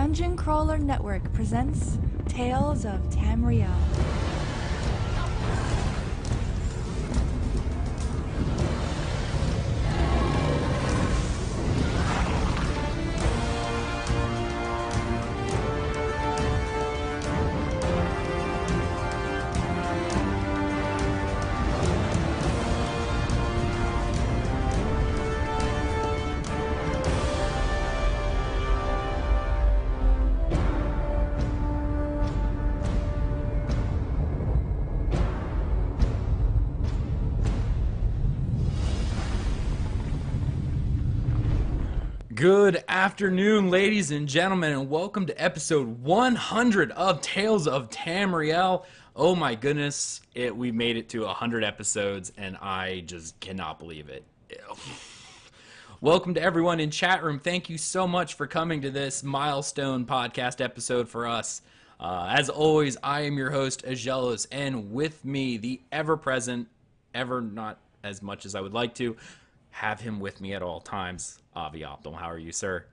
Dungeon Crawler Network presents Tales of Tamriel. Good afternoon, ladies and gentlemen, and welcome to episode 100 of Tales of Tamriel. Oh my goodness, we made it to 100 episodes, and I just cannot believe it. Welcome to everyone in chat room. Thank you so much for coming to this milestone podcast episode for us. As always, I am your host, Aggelos, and with me, the ever-present, ever not as much as I would like to, have him with me at all times, Avi Optimal. How are you, sir?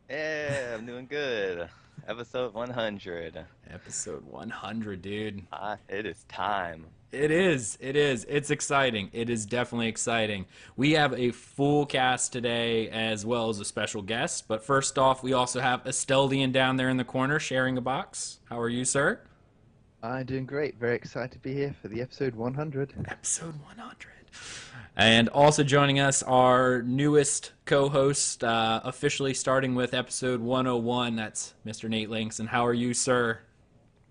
Yeah, I'm doing good. Episode 100. Episode 100, dude. It is time. It is. It's exciting. It is definitely exciting. We have a full cast today as well as a special guest. But first off, we also have Asteldian down there in the corner sharing a box. How are you, sir? I'm doing great. Very excited to be here for the episode 100. Episode 100. And also joining us, our newest co-host, officially starting with episode 101. That's Mr. Nate Lanxon. How are you, sir?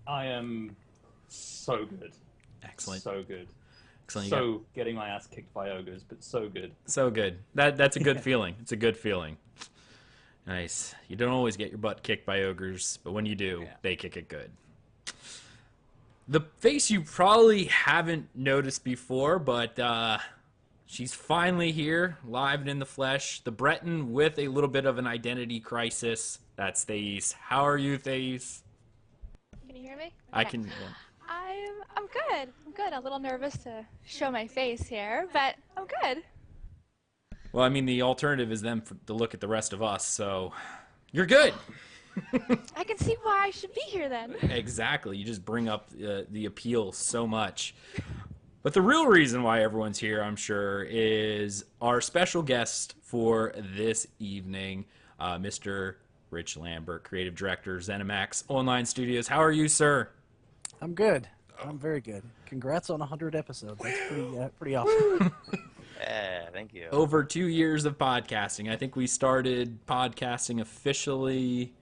I am so good. Excellent. So good. Excellent. So getting my ass kicked by ogres, but so good. So good. That's a good feeling. It's a good feeling. Nice. You don't always get your butt kicked by ogres, but when you do, they kick it good. The face you probably haven't noticed before, but she's finally here, live and in the flesh. The Breton with a little bit of an identity crisis. That's Thais. How are you, Thais? Can you hear me? Okay. I can. I'm good. I'm good. A little nervous to show my face here, but I'm good. Well, I mean, the alternative is them to look at the rest of us, so you're good. I can see why I should be here then. Exactly. You just bring up the appeal so much. But the real reason why everyone's here, I'm sure, is our special guest for this evening, Mr. Rich Lambert, Creative Director, Zenimax Online Studios. How are you, sir? I'm good. I'm very good. Congrats on 100 episodes. That's pretty awesome. Yeah, thank you. Over 2 years of podcasting. I think we started podcasting officially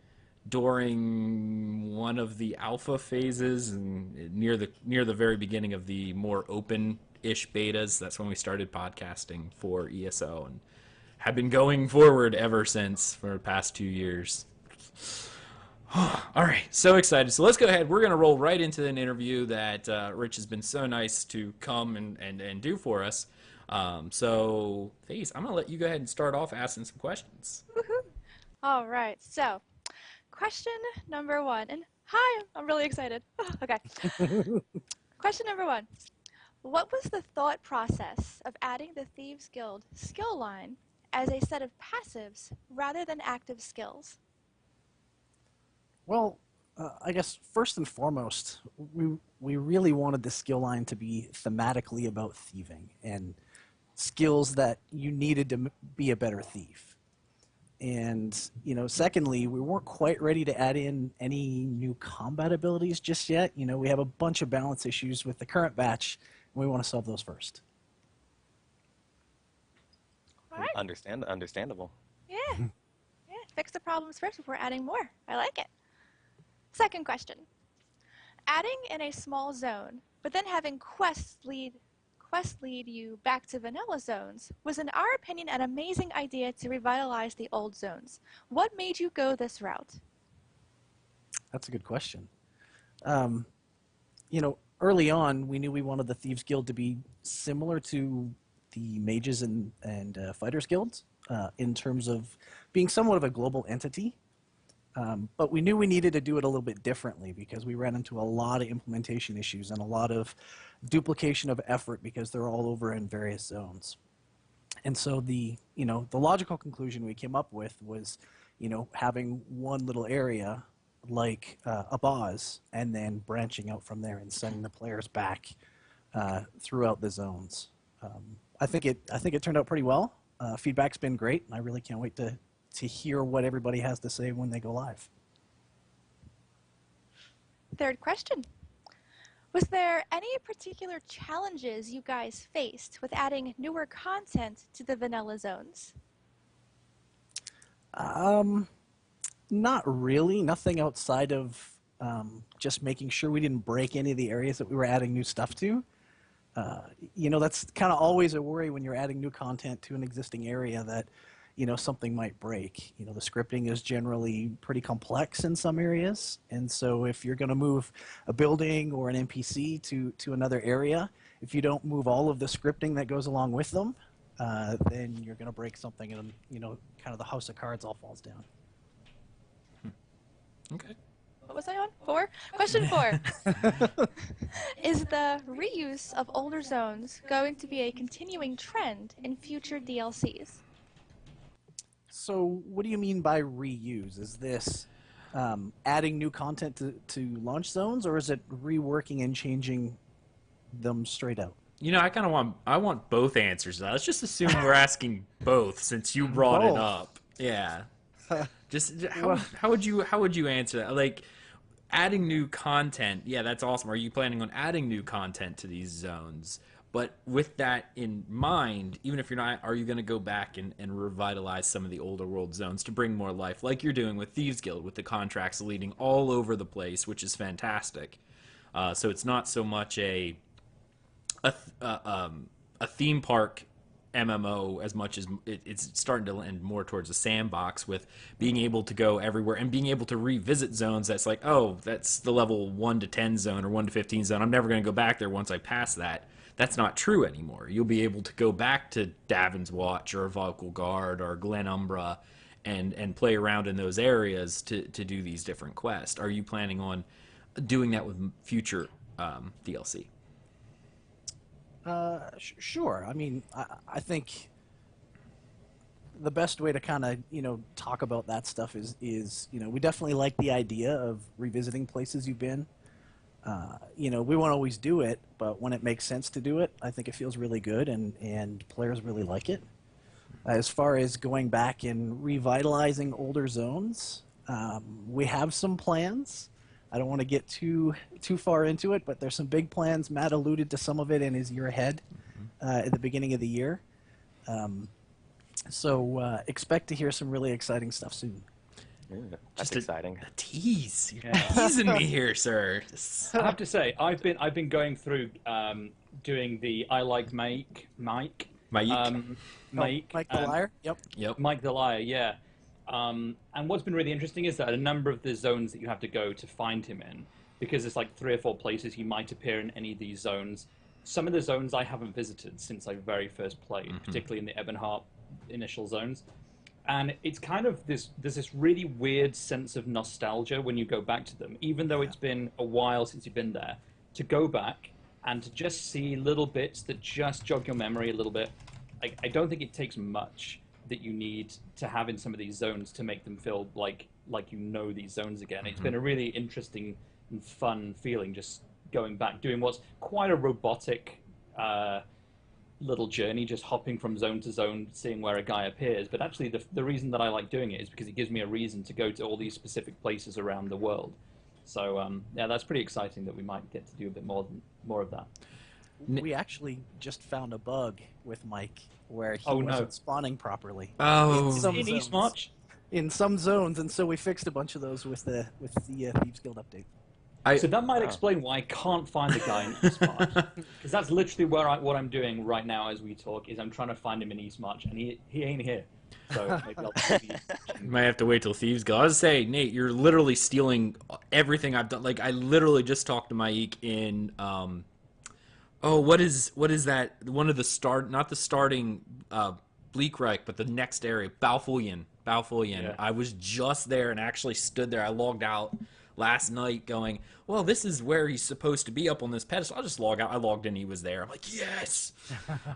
during one of the alpha phases and near the very beginning of the more open-ish betas. That's when we started podcasting for ESO and have been going forward ever since for the past 2 years. All right, so excited. So let's go ahead. We're going to roll right into an interview that Rich has been so nice to come and do for us. So, Thais, I'm going to let you go ahead and start off asking some questions. Woohoo! All right, so question number one. And hi, I'm really excited. Okay. Question number one. What was the thought process of adding the Thieves Guild skill line as a set of passives rather than active skills? Well, I guess first and foremost, we really wanted the skill line to be thematically about thieving and skills that you needed to be a better thief. And, secondly, we weren't quite ready to add in any new combat abilities just yet. We have a bunch of balance issues with the current batch, and we want to solve those first. All right. Understandable. Yeah. Fix the problems first before adding more. I like it. Second question. Adding in a small zone, but then having quests lead you back to vanilla zones was, in our opinion, an amazing idea to revitalize the old zones. What made you go this route? That's a good question. Early on, we knew we wanted the Thieves Guild to be similar to the Mages and Fighters Guilds in terms of being somewhat of a global entity. But we knew we needed to do it a little bit differently because we ran into a lot of implementation issues and a lot of duplication of effort because they're all over in various zones. And so the logical conclusion we came up with was, having one little area like a Boz, and then branching out from there and sending the players back throughout the zones. I think it turned out pretty well. Feedback's been great, and I really can't wait to hear what everybody has to say when they go live. Third question. Was there any particular challenges you guys faced with adding newer content to the vanilla zones? Not really. Nothing outside of just making sure we didn't break any of the areas that we were adding new stuff to. That's kind of always a worry when you're adding new content to an existing area that, something might break. The scripting is generally pretty complex in some areas. And so if you're going to move a building or an NPC to another area, if you don't move all of the scripting that goes along with them, then you're going to break something and, kind of the house of cards all falls down. Okay. What was I on? 4? Question 4. Is the reuse of older zones going to be a continuing trend in future DLCs? So what do you mean by reuse? Is this adding new content to launch zones, or is it reworking and changing them straight out? I want both answers to that. Let's just assume we're asking both since you brought it up. Yeah. Just how would you answer that? Like, adding new content, yeah, that's awesome. Are you planning on adding new content to these zones? But with that in mind, even if you're not, are you going to go back and revitalize some of the older world zones to bring more life, like you're doing with Thieves Guild, with the contracts leading all over the place, which is fantastic. So it's not so much a theme park MMO as much as it's starting to lend more towards a sandbox, with being able to go everywhere and being able to revisit zones that's like, oh, that's the level 1 to 10 zone or 1 to 15 zone. I'm never going to go back there once I pass that. That's not true anymore. You'll be able to go back to Davin's Watch or Valkal Guard or Glen Umbra and play around in those areas to do these different quests. Are you planning on doing that with future DLC? Sure. I mean, I think the best way to kind of, talk about that stuff is, we definitely like the idea of revisiting places you've been. We won't always do it, but when it makes sense to do it, I think it feels really good, and players really like it. As far as going back and revitalizing older zones, we have some plans. I don't want to get too far into it, but there's some big plans. Matt alluded to some of it in his year ahead at the beginning of the year. So expect to hear some really exciting stuff soon. Ooh, that's exciting. A tease. You're teasing me here, sir. I have to say, I've been going through doing the I like Mike. Mike the Liar? Yep. Mike the Liar, yeah. And what's been really interesting is that a number of the zones that you have to go to find him in, because there's like 3 or 4 places he might appear in any of these zones. Some of the zones I haven't visited since I very first played, particularly in the Ebonheart initial zones. And it's kind of there's this really weird sense of nostalgia when you go back to them, even though it's been a while since you've been there, to go back and to just see little bits that just jog your memory a little bit. I don't think it takes much that you need to have in some of these zones to make them feel like these zones again. It's been a really interesting and fun feeling just going back, doing what's quite a robotic little journey, just hopping from zone to zone, seeing where a guy appears. But actually the reason that I like doing it is because it gives me a reason to go to all these specific places around the world. So yeah, that's pretty exciting that we might get to do a bit more of that. We actually just found a bug with Mike where he wasn't spawning properly. Oh, in some zones, and so we fixed a bunch of those with the Thieves Guild update. So that might explain why I can't find the guy in Eastmarch, because that's literally what I'm doing right now as we talk. Is I'm trying to find him in Eastmarch, and he ain't here. So maybe you might have to wait till Thieves Guild. I was say, Nate, you're literally stealing everything I've done. Like, I literally just talked to Mike in what is that? One of the not the starting Bleakreich, but the next area, Balfoulian. Yeah. I was just there and actually stood there. I logged out last night going, well, this is where he's supposed to be up on this pedestal. I'll just log out. I logged in, he was there. I'm like, yes!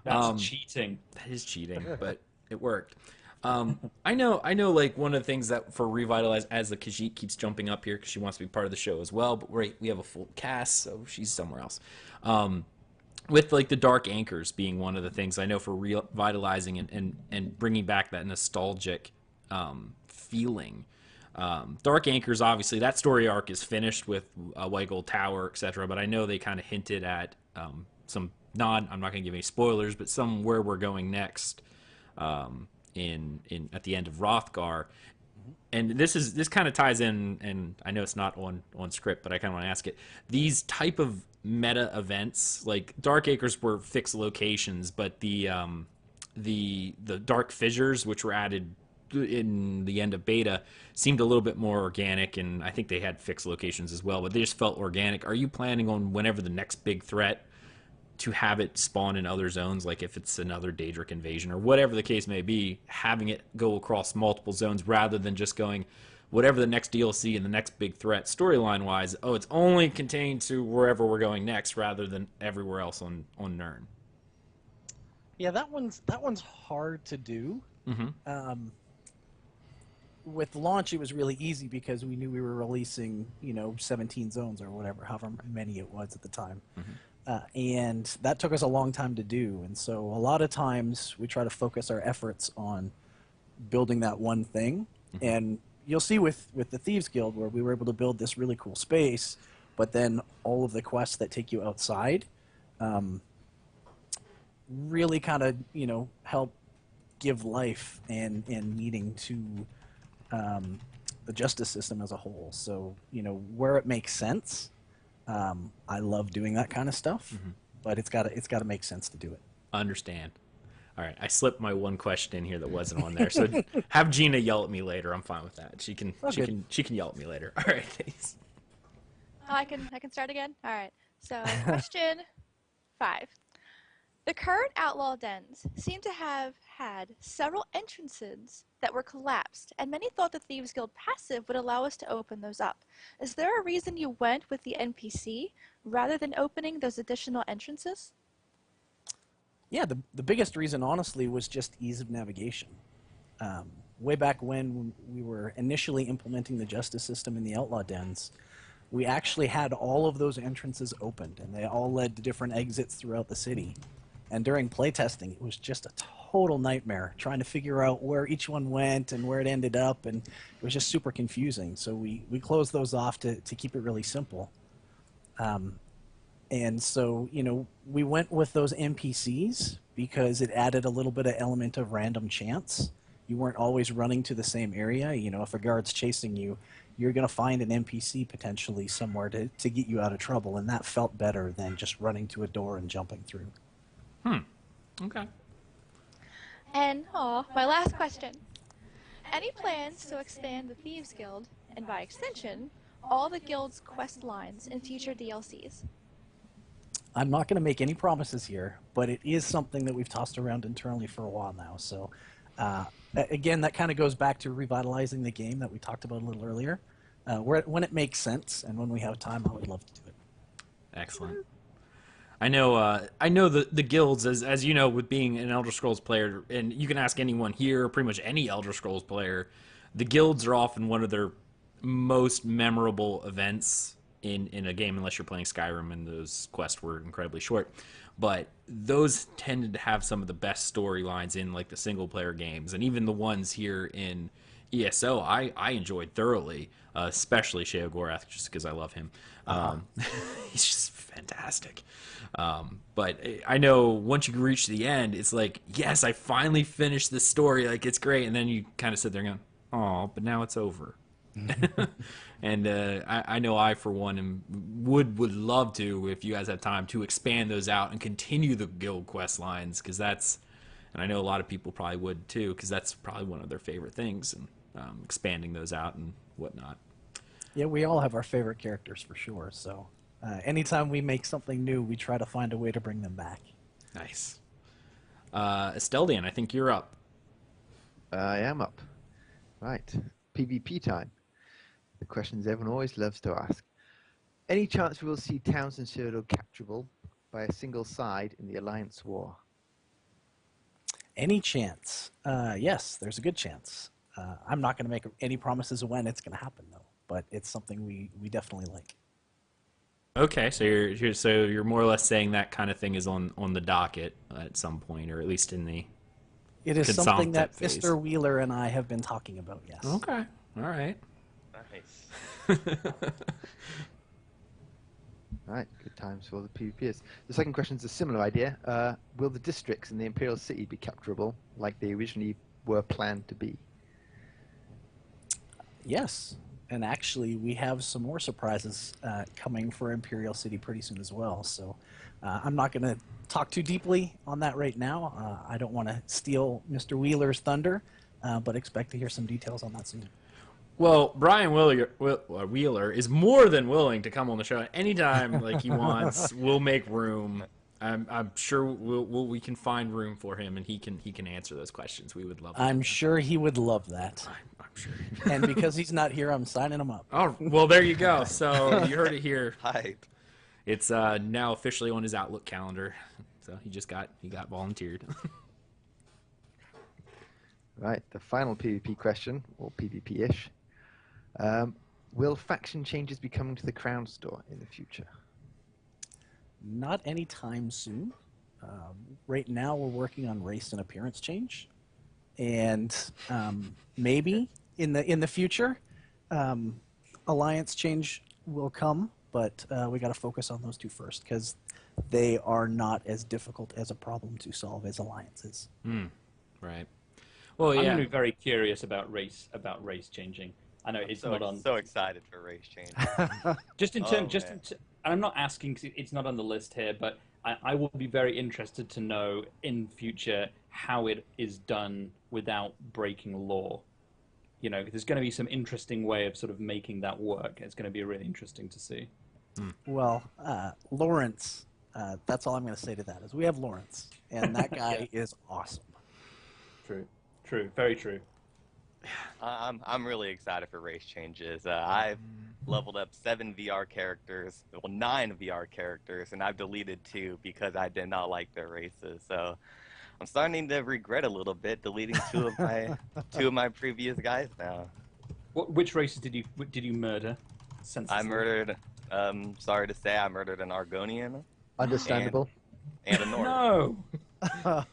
That's cheating. That is cheating, but it worked. I know. Like one of the things that for revitalize, as the Khajiit keeps jumping up here because she wants to be part of the show as well. But we have a full cast, so she's somewhere else. With like the dark anchors being one of the things I know for revitalizing and bringing back that nostalgic feeling. Dark Anchors, obviously, that story arc is finished with White Gold Tower, etc. But I know they kind of hinted at some I'm not going to give any spoilers, but some where we're going next in at the end of Hrothgar. And this kind of ties in, and I know it's not on script, but I kind of want to ask it. These type of meta events, like Dark Acres were fixed locations, but the Dark Fissures, which were added in the end of beta, seemed a little bit more organic, and I think they had fixed locations as well, but they just felt organic. Are you planning on whenever the next big threat to have it spawn in other zones, like if it's another Daedric invasion or whatever the case may be, having it go across multiple zones rather than just going whatever the next DLC and the next big threat storyline wise, it's only contained to wherever we're going next rather than everywhere else on Nirn? Yeah, that one's hard to do. With launch, it was really easy because we knew we were releasing, 17 zones or whatever, however many it was at the time. And that took us a long time to do. And so a lot of times we try to focus our efforts on building that one thing. And you'll see with the Thieves Guild where we were able to build this really cool space, but then all of the quests that take you outside really kind of, help give life and meaning to the justice system as a whole. So, where it makes sense, I love doing that kind of stuff, but it's got to make sense to do it. Understand. All right, I slipped my one question in here that wasn't on there. So have Gina yell at me later. I'm fine with that. She can yell at me later. All right, thanks. Oh, I can start again? All right. So, question 5. The current outlaw dens seem to have had several entrances that were collapsed, and many thought the Thieves Guild passive would allow us to open those up. Is there a reason you went with the NPC rather than opening those additional entrances? Yeah, the biggest reason, honestly, was just ease of navigation. Way back when we were initially implementing the justice system in the outlaw dens, we actually had all of those entrances opened, and they all led to different exits throughout the city. And during playtesting, it was just a total nightmare trying to figure out where each one went and where it ended up, and it was just super confusing. So we closed those off to keep it really simple. And so, we went with those NPCs because it added a little bit of element of random chance. You weren't always running to the same area. If a guard's chasing you, you're going to find an NPC potentially somewhere to get you out of trouble, and that felt better than just running to a door and jumping through. Okay. And, my last question. Any plans to expand the Thieves Guild, and by extension, all the guild's quest lines in future DLCs? I'm not going to make any promises here, but it is something that we've tossed around internally for a while now. So, again, that kind of goes back to revitalizing the game that we talked about a little earlier. When it makes sense and when we have time, I would love to do it. Excellent. I know the guilds, as you know, with being an Elder Scrolls player, and you can ask anyone here, pretty much any Elder Scrolls player, the guilds are often one of their most memorable events in a game, unless you're playing Skyrim and those quests were incredibly short. But those tended to have some of the best storylines in like the single player games, and even the ones here in ESO I enjoyed thoroughly, especially Sheogorath, just because I love him. He's just fantastic. But I know once you reach the end, it's like, yes, I finally finished the story. Like, it's great. And then you kind of sit there going, oh, but now it's over. And I know I, for one, would love to, if you guys have time, to expand those out and continue the guild quest lines, because that's, and I know a lot of people probably would too, because that's probably one of their favorite things, and expanding those out and whatnot. Yeah, we all have our favorite characters for sure. So anytime we make something new, we try to find a way to bring them back. Nice. Asteldian, I think you're up. I am up. Right. PvP time. The questions everyone always loves to ask. Any chance we will see towns in Cyrodiil capturable by a single side in the Alliance War? Any chance? Yes, there's a good chance. I'm not going to make any promises of when it's going to happen, though. But it's something we definitely like. Okay, so you're more or less saying that kind of thing is on the docket at some point, or at least in the It is something that consumptive phase. Mr. Wheeler and I have been talking about. Yes. Okay, all right. Nice. All right, good times for the PvPers. The second question is a similar idea. Will the districts in the Imperial City be capturable like they originally were planned to be? Yes, and actually, we have some more surprises coming for Imperial City pretty soon as well. So I'm not going to talk too deeply on that right now. I don't want to steal Mr. Wheeler's thunder, but expect to hear some details on that soon. Well, Brian Wheeler is more than willing to come on the show anytime like he wants. We'll make room. I'm sure we can find room for him, and he can answer those questions. We would love that. I'm sure he would love that. I'm sure. And because he's not here, I'm signing him up. Oh, well, there you go. So you heard it here. Hype. It's now officially on his Outlook calendar. So he got volunteered. Right, the final PvP question, or PvP-ish. Will faction changes be coming to the Crown Store in the future? Not anytime soon. Right now, we're working on race and appearance change, and maybe in the future, alliance change will come. But we got to focus on those two first because they are not as difficult as a problem to solve as alliances. Right. Well, I'm yeah. going to be very curious about race changing. I know it's not on. So excited for race change. Just in terms, man. and I'm not asking. 'Cause it's not on the list here, but I will be very interested to know in future how it is done without breaking law. You know, there's going to be some interesting way of sort of making that work. It's going to be really interesting to see. Well, Lawrence, that's all I'm going to say to that is we have Lawrence, and that guy is awesome. True, very true. I'm really excited for race changes. I've leveled up 7 VR characters, well 9 VR characters, and I've deleted 2 because I did not like their races. So I'm starting to regret a little bit deleting 2 of my previous guys now. Which races did you murder? I murdered. Sorry to say, I murdered an Argonian Understandable. and a North. No.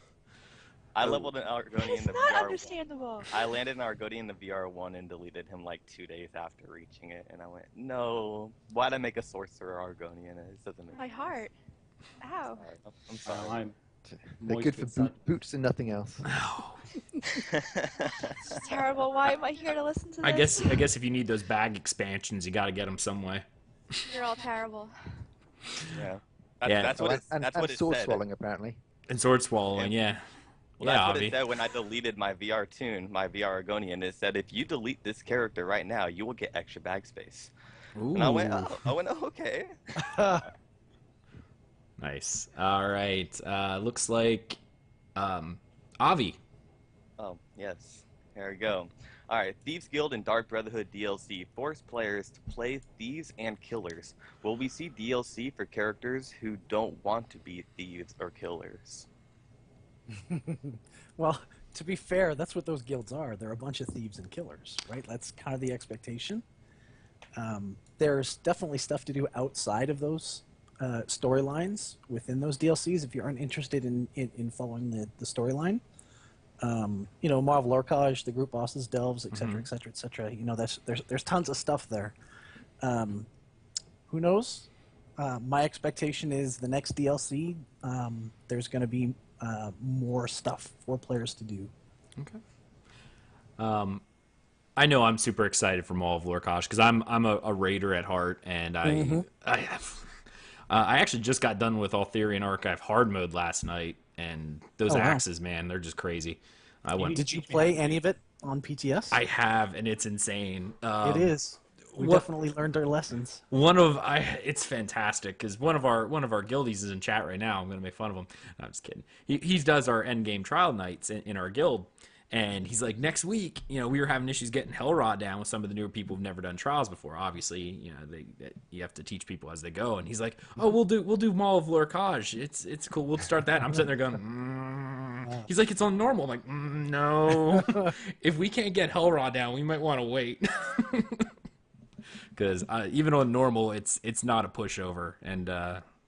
I leveled an Argonian in the Not VR. understandable. I landed an Argonian in the VR1 and deleted him like 2 days after reaching it, and I went, no, why'd I make a sorcerer Argonian? It doesn't make My sense. heart. Ow. I'm sorry. I'm They're moist good for with sun. boots and nothing else. This is terrible. Why am I here to listen to this? I guess if you need those bag expansions, you got to get them some way. You're all terrible. Yeah. Yeah. That's what and that's what it sword said. swallowing, apparently. And sword swallowing, yeah. Well, Yeah, that's what Avi. it said when I deleted my VR tune, my VR Argonian. It said, if you delete this character right now, you will get extra bag space. Ooh. And I went, oh, okay. Nice. All right. Looks like Avi. Oh, yes. There we go. All right, Thieves Guild and Dark Brotherhood DLC force players to play thieves and killers. Will we see DLC for characters who don't want to be thieves or killers? Well, to be fair, that's what those guilds are. They're a bunch of thieves and killers, right? That's kind of the expectation. There's definitely stuff to do outside of those storylines within those DLCs if you aren't interested in following the storyline. You know, Marvel Lorcage, the group bosses, delves, etc., etc., etc. You know, there's tons of stuff there. Who knows? My expectation is the next DLC, there's going to be more stuff for players to do. Okay. I know I'm super excited for Maul of Lorcage because I'm a raider at heart, and I actually just got done with Altherian Archive hard mode last night, and those axes, man, they're just crazy. Did you play any of it on PTS? I have, and it's insane. It is. We definitely learned our lessons. It's fantastic because one of our guildies is in chat right now. I'm going to make fun of him. No, I'm just kidding. He does our end game trial nights in our guild, and he's like, next week, you know, we were having issues getting Hellrod down with some of the newer people who've never done trials before. Obviously, you know, you have to teach people as they go. And he's like, oh, we'll do Maul of Lorcage. It's cool. We'll start that. And I'm sitting there going, He's like, it's on normal. I'm like, no. If we can't get Hellraw down, we might want to wait. Because even on normal, it's not a pushover, and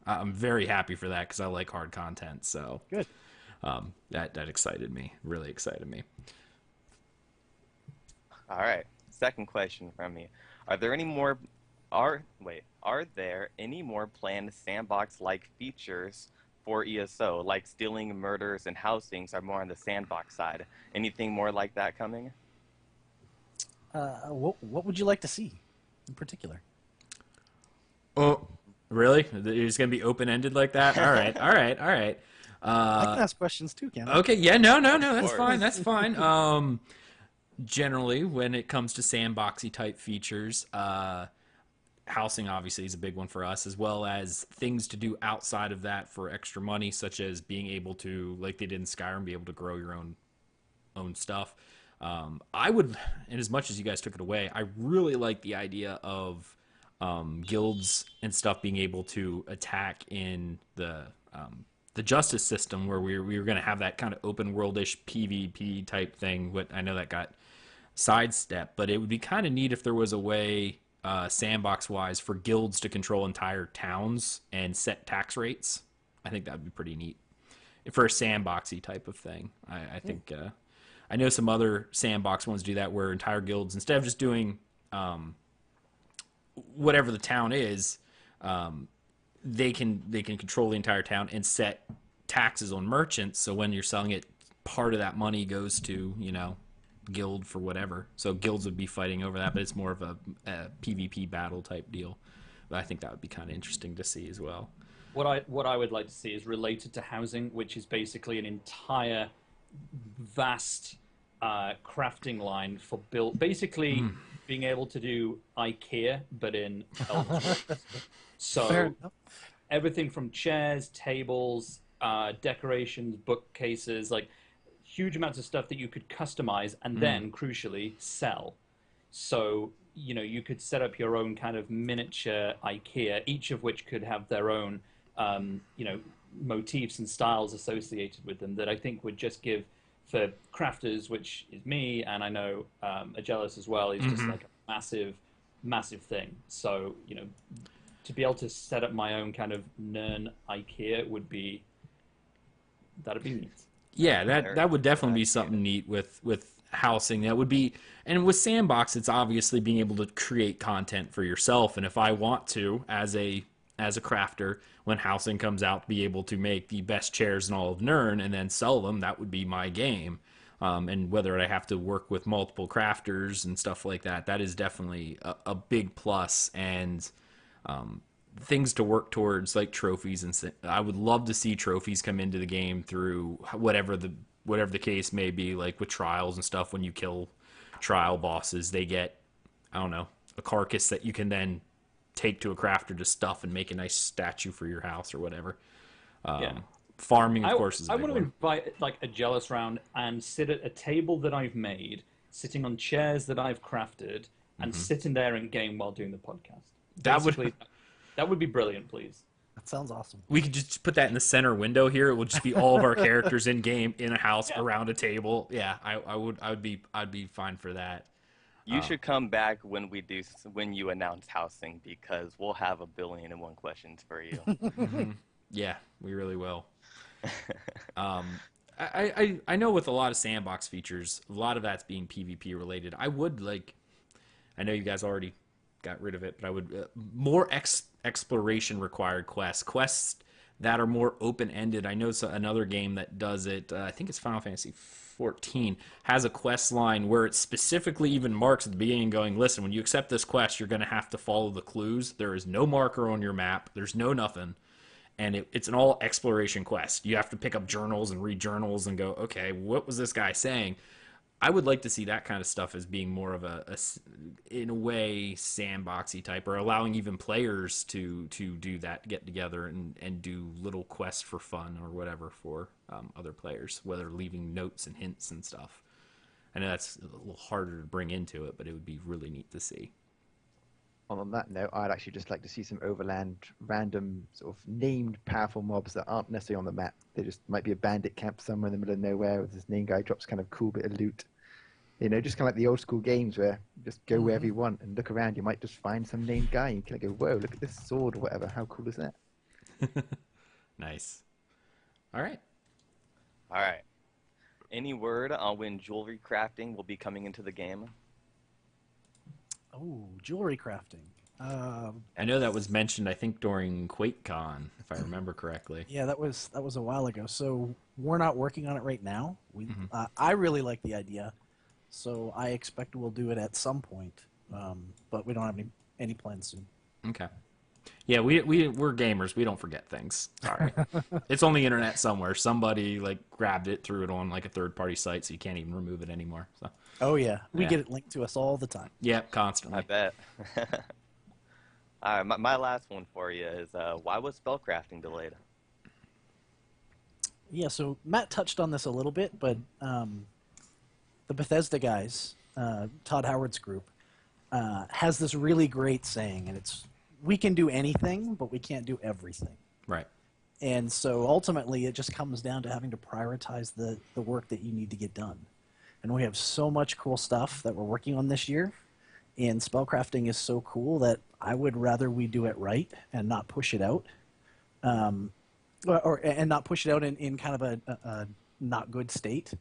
I'm very happy for that because I like hard content. So Good. That excited me, really excited me. All right. Second question from me: Are there any more? Are there any more planned sandbox-like features for ESO, like stealing, murders, and housings are more on the sandbox side? Anything more like that coming? What would you like to see in particular? Oh, really? It's gonna be open-ended like that? All right. I can ask questions too, can I? Okay, yeah, no, that's course. fine, that's fine. Generally, when it comes to sandboxy type features, housing obviously is a big one for us, as well as things to do outside of that for extra money, such as being able to, like they did in Skyrim, be able to grow your own stuff. I would, and as much as you guys took it away, I really like the idea of guilds and stuff being able to attack in the justice system, where we were going to have that kind of open worldish PvP type thing. What I know that got sidestepped, but it would be kind of neat if there was a way, sandbox wise, for guilds to control entire towns and set tax rates. I think that would be pretty neat for a sandboxy type of thing. I think I know some other sandbox ones do that, where entire guilds, instead of just doing whatever the town is, they can control the entire town and set taxes on merchants. So when you're selling it, part of that money goes to, guild for whatever. So guilds would be fighting over that, but it's more of a PvP battle type deal. But I think that would be kind of interesting to see as well. What I would like to see is related to housing, which is basically an entire vast crafting line for basically being able to do IKEA, but in Eldritch. Fair So enough. everything from chairs, tables, decorations, bookcases, like huge amounts of stuff that you could customize and then, crucially, sell. So, you could set up your own kind of miniature IKEA, each of which could have their own, motifs and styles associated with them that I think would just give, for crafters, which is me, and I know Aggelos as well, is just like a massive, massive thing. So, to be able to set up my own kind of Nern IKEA that'd be neat. Yeah, that would definitely be something neat with housing. That would be, and with sandbox, it's obviously being able to create content for yourself. And if I want to, as a crafter, when housing comes out, be able to make the best chairs in all of Nern and then sell them, that would be my game. And whether I have to work with multiple crafters and stuff like that, that is definitely a big plus. And things to work towards, like trophies, and I would love to see trophies come into the game through whatever the case may be, like with trials and stuff. When you kill trial bosses, they get, I don't know, a carcass that you can then take to a crafter to stuff and make a nice statue for your house or whatever. Farming, of course, is a I big want to one. invite like a Jealous round and sit at a table that I've made, sitting on chairs that I've crafted, and sitting there in game while doing the podcast. That would be brilliant, please. That sounds awesome. We could just put that in the center window here. It will just be all of our characters in game in a house around a table. Yeah, I'd be fine for that. You should come back when you announce housing, because we'll have 1,000,000,001 questions for you. Yeah, we really will. I know with a lot of sandbox features, a lot of that's being PvP related. I know you guys already got rid of it, but I would more exploration required quests that are more open-ended. I know another game that does it, I think it's Final Fantasy 14, has a quest line where it specifically even marks at the beginning going, listen, when you accept this quest, you're going to have to follow the clues. There is no marker on your map. There's no nothing. And it's an all exploration quest. You have to pick up journals and read journals and go, okay, what was this guy saying? I would like to see that kind of stuff as being more of in a way, sandboxy type, or allowing even players to do that, get together and do little quests for fun or whatever for other players, whether leaving notes and hints and stuff. I know that's a little harder to bring into it, but it would be really neat to see. on that note, I'd actually just like to see some overland random sort of named powerful mobs that aren't necessarily on the map. They just might be a bandit camp somewhere in the middle of nowhere with this name guy drops kind of cool bit of loot. You know, just kind of like the old school games where you just go wherever you want and look around. You might just find some named guy and you kind of go, whoa, look at this sword or whatever. How cool is that? Nice. All right. All right. Any word on when jewelry crafting will be coming into the game? Oh, jewelry crafting. I know that was mentioned, I think, during QuakeCon, if I remember correctly. Yeah, that was a while ago. So we're not working on it right now. I really like the idea, so I expect we'll do it at some point. But we don't have any plans soon. Okay. Yeah, we're gamers. We don't forget things. Sorry. It's on the internet somewhere. Somebody like grabbed it, threw it on like a third-party site, so you can't even remove it anymore. So. Oh yeah, we Yeah. get it linked to us all the time. Yep, constantly. I bet. All right, my last one for you is why was spellcrafting delayed? Yeah, so Matt touched on this a little bit, but the Bethesda guys, Todd Howard's group, has this really great saying, and it's, we can do anything, but we can't do everything. Right. And so ultimately it just comes down to having to prioritize the work that you need to get done. And we have so much cool stuff that we're working on this year, and spellcrafting is so cool that I would rather we do it right and not push it out. And not push it out in kind of a not good state.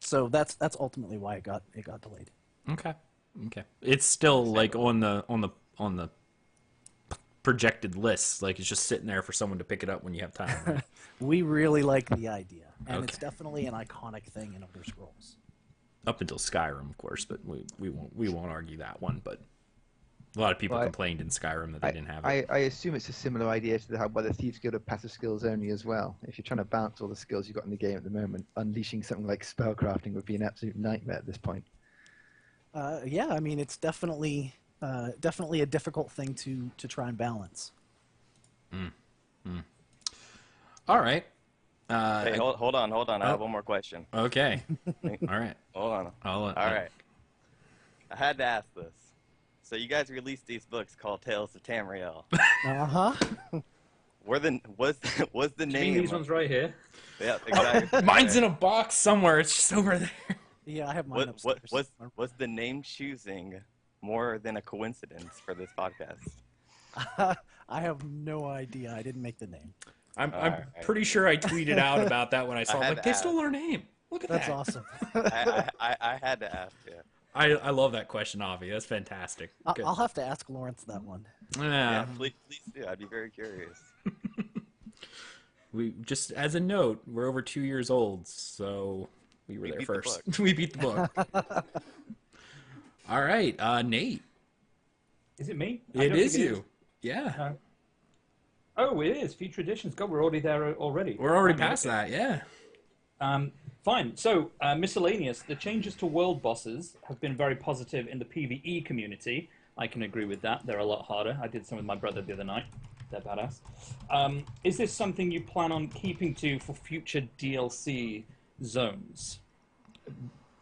So that's ultimately why it got delayed. Okay. Okay. It's still like on the projected list. Like it's just sitting there for someone to pick it up when you have time. Right? We really like the idea, and it's Okay. definitely an iconic thing in Elder Scrolls. Up until Skyrim, of course, but we won't argue that one. But a lot of people Well, complained in Skyrim that they didn't have it. I assume it's a similar idea to how the Thieves Guild of passive skills only as well. If you're trying to balance all the skills you've got in the game at the moment, unleashing something like spellcrafting would be an absolute nightmare at this point. Yeah, I mean, it's definitely a difficult thing to try and balance. All right. Hey, hold on. I have one more question. Okay. All right. Hold on. All All right. I had to ask this. So you guys released these books called Tales of Tamriel. Uh-huh. Was the Do you name? mean these ones right here? Yeah, exactly. Mine's in a box somewhere. It's just over there. Yeah, I have mine What upstairs. was the name choosing more than a coincidence for this podcast? I have no idea. I didn't make the name. I'm right. pretty sure I tweeted out about that when I saw it. had Like, to they ask. stole our name. Look at That's that. awesome. I had to ask you. I love that question, Avi. That's fantastic. Good. I'll have to ask Lawrence that one. Yeah, please do. I'd be very curious. We just as a note, we're over 2 years old, so we were We there beat the first. book. We beat the book. All right, Nate. Is it me? I It don't is think you. Yeah, Oh, it is. Feature editions. God, we're already there already. we're already Blimey, past okay. that. Yeah. Fine. So, miscellaneous. The changes to world bosses have been very positive in the PvE community. I can agree with that. They're a lot harder. I did some with my brother the other night. They're badass. Is this something you plan on keeping to for future DLC zones?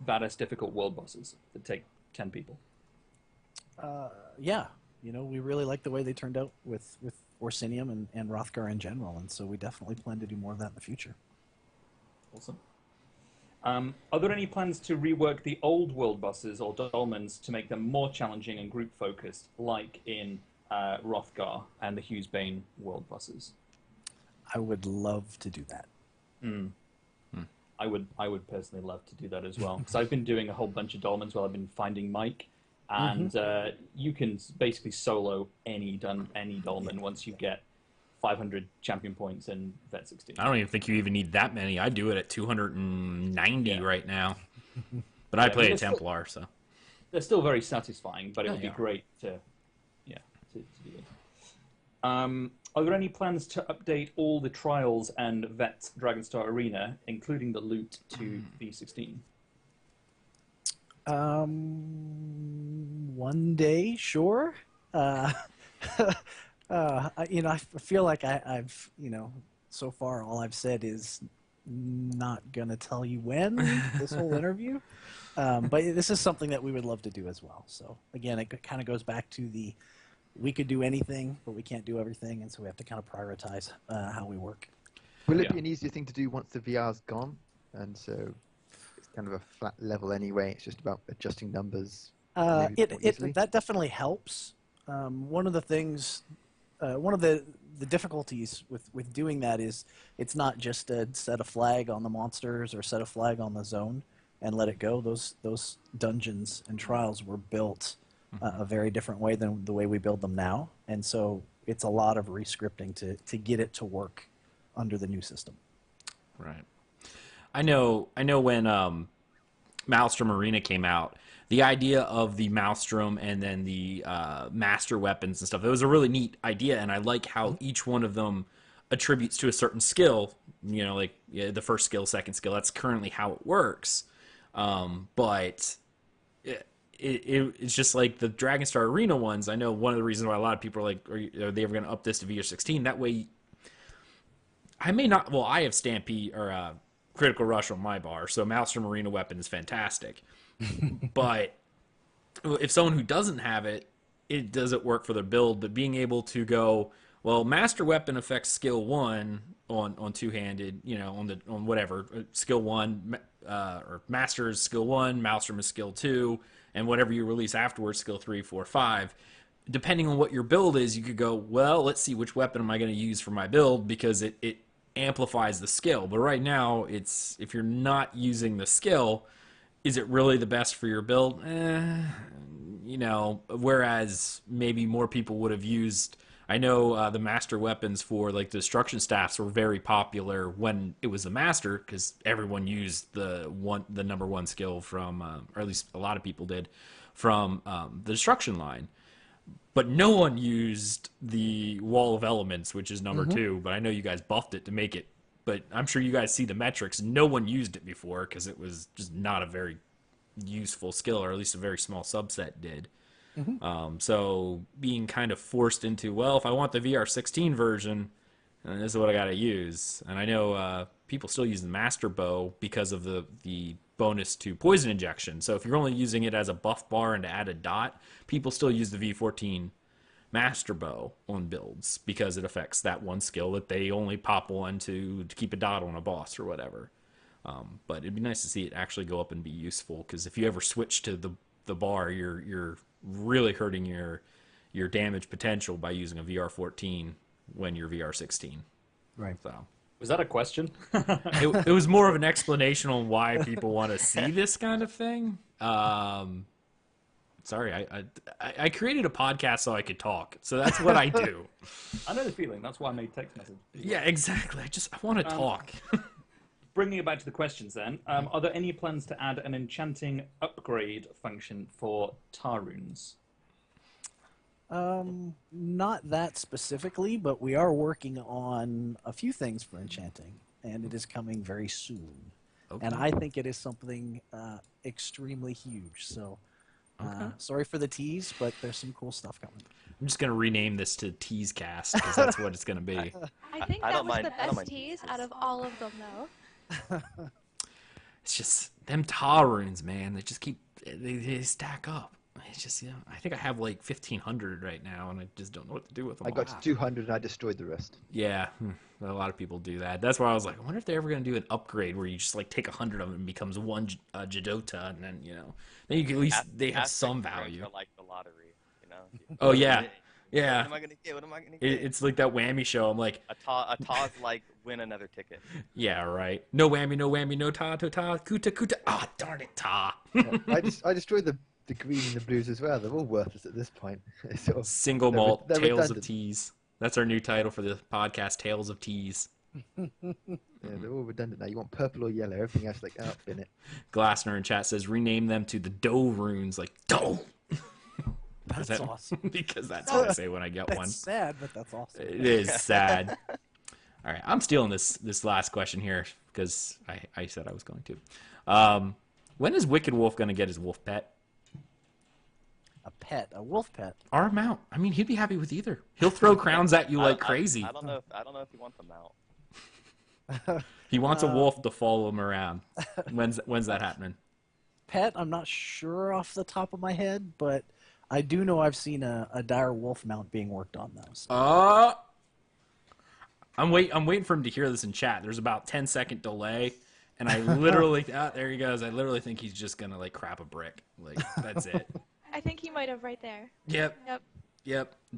Badass difficult world bosses that take 10 people. Yeah, we really like the way they turned out with Orsinium and Hrothgar in general, and so we definitely plan to do more of that in the future. Awesome. Are there any plans to rework the old world bosses or dolmens to make them more challenging and group focused, like in Hrothgar and the Hughesbane world bosses? I would love to do that. I would personally love to do that as well, because I've been doing a whole bunch of dolmens while I've been finding Mike, and you can basically solo any dolmen once you get 500 champion points in Vet 16. I don't even think you even need that many. I do it at 290 Yeah. right now. But I Yeah, play a but they're Templar, so. They're still very satisfying, but it Oh, would be yeah. great to do it. Are there any plans to update all the trials and Vet's Dragonstar Arena, including the loot, to V16? One day, sure. I feel like I've so far all I've said is not gonna tell you when this whole interview, but this is something that we would love to do as well. So again, it kind of goes back to we could do anything, but we can't do everything, and so we have to kind of prioritize how we work. Will it be an easier thing to do once the VR's gone? And so it's kind of a flat level anyway. It's just about adjusting numbers. That definitely helps. One of the things, one of the difficulties with doing that is it's not just a set a flag on the monsters or set a flag on the zone and let it go. Those dungeons and trials were built a very different way than the way we build them now, and so it's a lot of rescripting to get it to work under the new system. Right. I know when Maelstrom Arena came out, the idea of the Maelstrom and then the master weapons and stuff, it was a really neat idea, and I like how each one of them attributes to a certain skill, like the first skill, second skill. That's currently how it works. But it's just like the Dragonstar Arena ones. I know one of the reasons why a lot of people are like, are they ever going to up this to VR16? That way, I may not. Well, I have Stampede or Critical Rush on my bar, so Maelstrom Arena weapon is fantastic. But if someone who doesn't have it, it doesn't work for their build. But being able to go, well, Master Weapon affects skill 1 on two-handed, on whatever skill 1, or Master is skill 1, Maelstrom is skill 2, and whatever you release afterwards, skill 3, 4, 5. Depending on what your build is, you could go, well, let's see which weapon am I going to use for my build, because it amplifies the skill. But right now, it's if you're not using the skill, is it really the best for your build? Whereas maybe more people would have used. I know the master weapons for like the destruction staffs were very popular when it was a master, because everyone used the number 1 skill from, or at least a lot of people did, from the destruction line. But no one used the Wall of Elements, which is number 2. But I know you guys buffed it to make it. But I'm sure you guys see the metrics. No one used it before because it was just not a very useful skill, or at least a very small subset did. So being kind of forced into, well, if I want the VR16 version, this is what I got to use. And I know people still use the Master Bow because of the bonus to poison injection. So if you're only using it as a buff bar and to add a dot, people still use the V14 Master Bow on builds because it affects that one skill that they only pop one to keep a dot on a boss or whatever. But it'd be nice to see it actually go up and be useful, because if you ever switch to the bar, you're really hurting your damage potential by using a VR14 when you're VR16. Right. So was that a question? it was more of an explanation on why people want to see this kind of thing. Sorry, I created a podcast so I could talk. So that's what I do. I know the feeling. That's why I made text message. Yeah, exactly. I want to talk. Bringing it back to the questions then, are there any plans to add an enchanting upgrade function for tar runes? Not that specifically, but we are working on a few things for enchanting, and it is coming very soon. Okay. And I think it is something extremely huge. So sorry for the tease, but there's some cool stuff coming. I'm just going to rename this to Tease Cast, because that's what it's going to be. I think that was the best tease out of all of them, though. It's just them tar runes, man. They just they stack up. It's just, I think I have like 1,500 right now, and I just don't know what to do with them. I got to 200 and I destroyed the rest. Yeah, a lot of people do that. That's why I was like, I wonder if they're ever going to do an upgrade where you just like take 100 of them and becomes one Jadota, and then then you can, at least they have some value. Like the lottery, Oh yeah. Yeah. What am I gonna get? What am I gonna get? It's like that whammy show. I'm like, a taw's like win another ticket. Yeah, right. No whammy, no ta, kuta, kuta. Ah, darn it, ta. I destroyed the green and the blues as well. They're all worthless at this point. Sort of, Single malt they're Tales redundant. of Teas. That's our new title for the podcast, Tales of Teas. Yeah, they're all redundant now. You want purple or yellow. Everything else like bin it. Glassner in chat says rename them to the dough runes, like dough. That's awesome. Because that's what I say when I get That's one. sad, but that's awesome. It is sad. All right, I'm stealing this last question here because I said I was going to. When is Wicked Wolf going to get his wolf pet? A wolf pet. Or a mount. I mean, he'd be happy with either. He'll throw crowns at you like crazy. I don't know if you want them out. He wants a wolf to follow him around. When's that happening? Pet, I'm not sure off the top of my head, but I do know I've seen a dire wolf mount being worked on, though. So. I'm waiting for him to hear this in chat. There's about 10-second delay, and I literally there he goes. I literally think he's just gonna like crap a brick. Like that's it. I think he might have right there. Yep.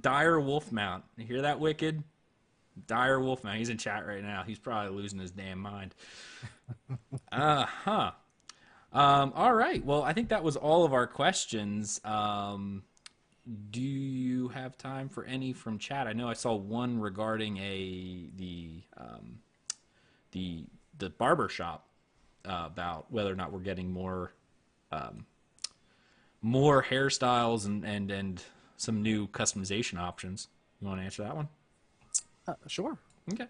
Dire wolf mount. You hear that, Wicked? Dire wolf mount. He's in chat right now. He's probably losing his damn mind. All right. Well, I think that was all of our questions. Do you have time for any from chat? I know I saw one regarding the barber shop about whether or not we're getting more hairstyles and some new customization options. You want to answer that one? Sure. Okay.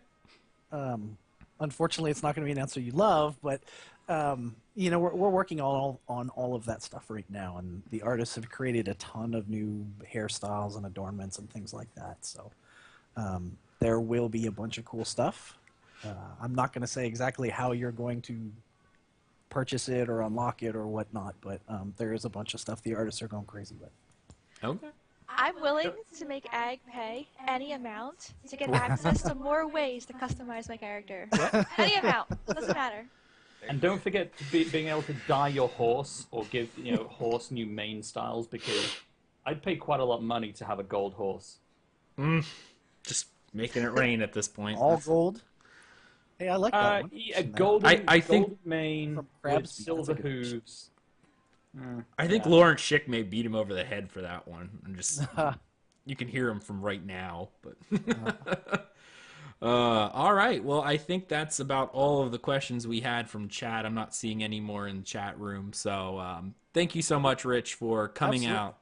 Unfortunately, it's not going to be an answer you love, but we're working on all of that stuff right now, and the artists have created a ton of new hairstyles and adornments and things like that. So there will be a bunch of cool stuff. I'm not going to say exactly how you're going to purchase it or unlock it or whatnot, but there is a bunch of stuff the artists are going crazy with. Okay. I'm willing to make Ag pay any amount to get access to more ways to customize my character. Any amount. Doesn't matter. And don't forget to being able to dye your horse or give horse new mane styles, because I'd pay quite a lot of money to have a gold horse. Just making it rain at this point. All gold. Hey, I like that one. A golden, I think golden mane with silver hooves. I think Lawrence Schick may beat him over the head for that one. I'm just you can hear him from right now, but all right. Well, I think that's about all of the questions we had from chat. I'm not seeing any more in the chat room, so thank you so much, Rich, for coming out,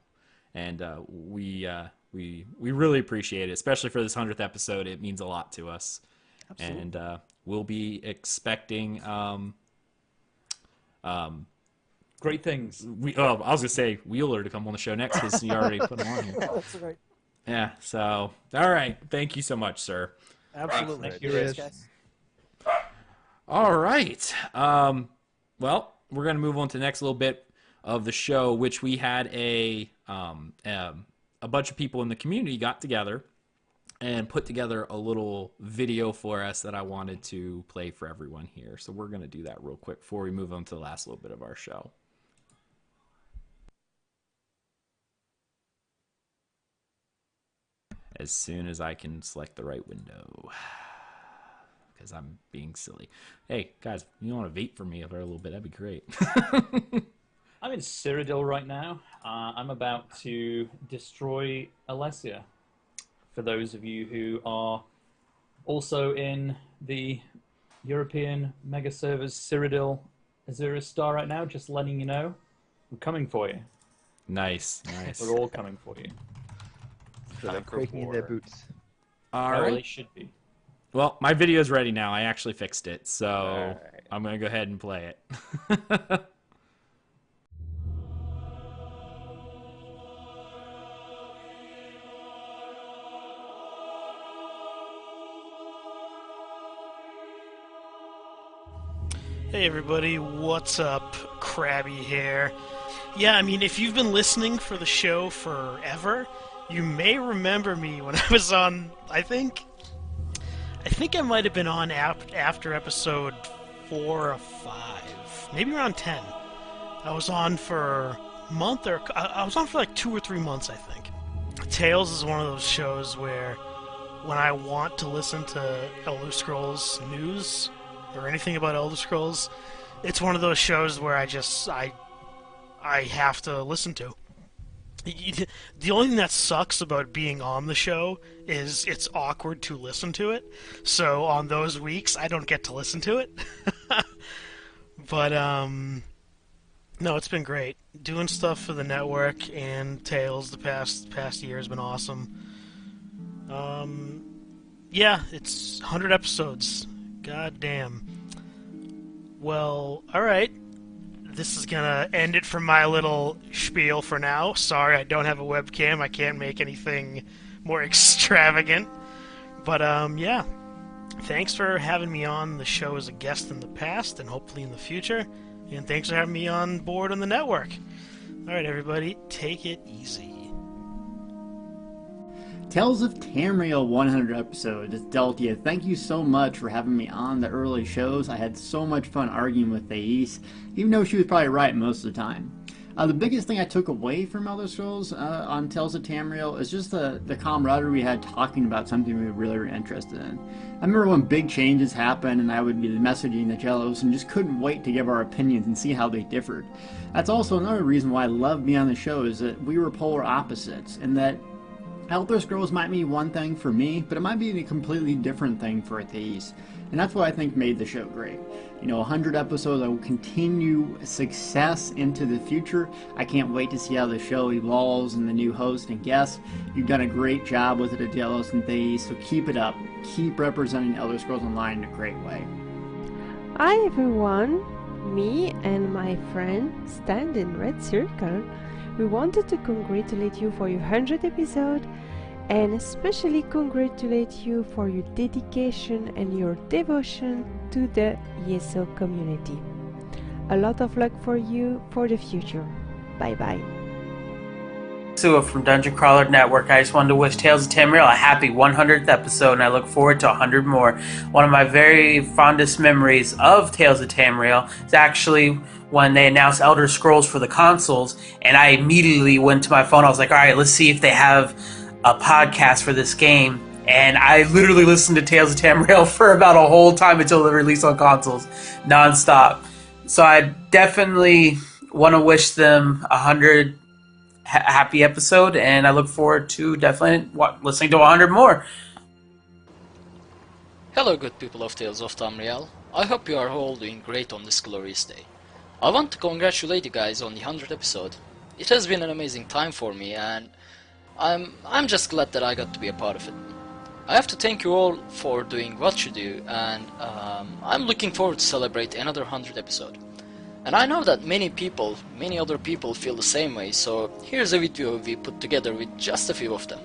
and we really appreciate it, especially for this 100th episode. It means a lot to us. Absolutely. And we'll be expecting great things. I was gonna say Wheeler to come on the show next because he already put him on here. That's right. Yeah. So, all right. Thank you so much, sir. Absolutely. Thank you, Rich. All right. Well, we're gonna move on to the next little bit of the show, which we had a bunch of people in the community got together and put together a little video for us that I wanted to play for everyone here. So we're gonna do that real quick before we move on to the last little bit of our show. As soon as I can select the right window, because I'm being silly. Hey, guys, you want to vape for me for a little bit? That'd be great. I'm in Cyrodiil right now. I'm about to destroy Alessia. For those of you who are also in the European mega servers Cyrodiil Azura Star right now, just letting you know, I'm coming for you. Nice. We're all coming for you. So they're Breaking in their boots. All Well, right. they should be. Well, my video's ready now. I actually fixed it, so right. I'm going to go ahead and play it. Hey everybody, what's up? Krabby here. Yeah, I mean, if you've been listening for the show forever, you may remember me when I was on, I think I might have been on after episode 4 or 5, maybe around 10. I was on for a month, or I was on for like 2 or 3 months, I think. Tales is one of those shows where when I want to listen to Elder Scrolls news or anything about Elder Scrolls, it's one of those shows where I have to listen to. The only thing that sucks about being on the show is it's awkward to listen to it. So on those weeks, I don't get to listen to it. But no, it's been great. Doing stuff for the network and Tales the past year has been awesome. Yeah, it's 100 episodes. God damn. Well, alright. This is gonna end it for my little spiel for now. Sorry, I don't have a webcam. I can't make anything more extravagant. But, yeah. thanks for having me on the show as a guest in the past and hopefully in the future. And thanks for having me on board on the network. All right, everybody, take it easy. Tales of Tamriel 100 episode. It's Deltia. Thank you so much for having me on the early shows. I had so much fun arguing with Thais, even though she was probably right most of the time. The biggest thing I took away from Elder Scrolls on Tales of Tamriel is just the camaraderie we had talking about something we really were interested in. I remember when big changes happened and I would be messaging the Aggelos and just couldn't wait to give our opinions and see how they differed. That's also another reason why I love being on the show, is that we were polar opposites, and that Elder Scrolls might be one thing for me, but it might be a completely different thing for Thais. And that's what I think made the show great. 100 episodes, I will continue success into the future. I can't wait to see how the show evolves and the new host and guests. You've done a great job with it, Aggelos and Thais, so keep it up. Keep representing Elder Scrolls Online in a great way. Hi everyone, me and my friend stand in red circle. We wanted to congratulate you for your 100th episode, and especially congratulate you for your dedication and your devotion to the ESO community. A lot of luck for you for the future. Bye bye. Sua from Dungeon Crawler Network. I just wanted to wish Tales of Tamriel a happy 100th episode, and I look forward to 100 more. One of my very fondest memories of Tales of Tamriel is actually when they announced Elder Scrolls for the consoles, and I immediately went to my phone. I was like, all right, let's see if they have a podcast for this game. And I literally listened to Tales of Tamriel for about a whole time until the release on consoles, non-stop. So I definitely want to wish them 100 happy episode, and I look forward to definitely listening to 100 more. Hello good people of Tales of Tamriel. I hope you are all doing great on this glorious day. I want to congratulate you guys on the 100th episode. It has been an amazing time for me, and I'm just glad that I got to be a part of it. I have to thank you all for doing what you do, and I'm looking forward to celebrate another 100 episode. And I know that many other people feel the same way, so here's a video we put together with just a few of them.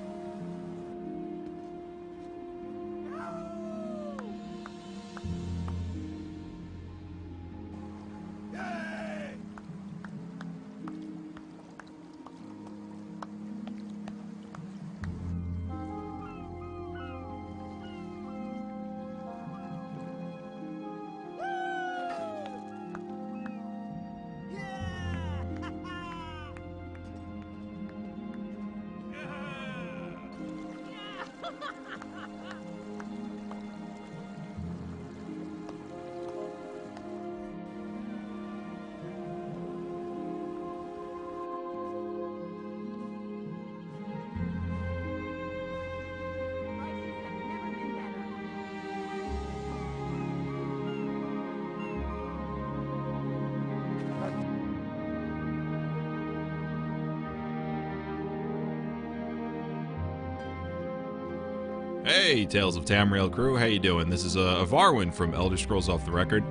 Hey, Tales of Tamriel crew, how you doing? This is Varwin from Elder Scrolls Off the Record,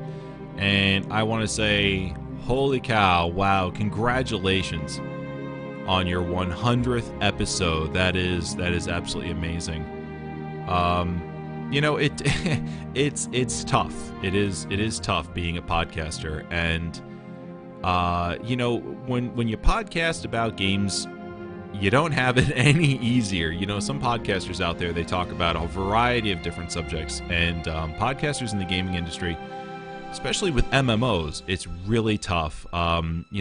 and I want to say, holy cow, wow, congratulations on your 100th episode. That is absolutely amazing. It's tough. It is tough being a podcaster, and when you podcast about games, you don't have it any easier. Some podcasters out there, they talk about a variety of different subjects, and podcasters in the gaming industry, especially with MMOs, it's really tough. And you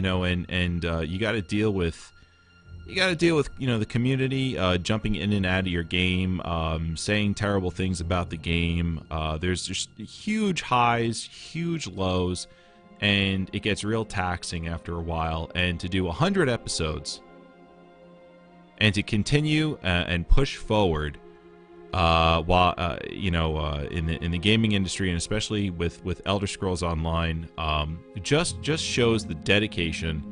got to deal with the community jumping in and out of your game, saying terrible things about the game. There's just huge highs, huge lows, and it gets real taxing after a while. And to do 100 episodes and to continue and push forward while in the gaming industry, and especially with Elder Scrolls Online, just shows the dedication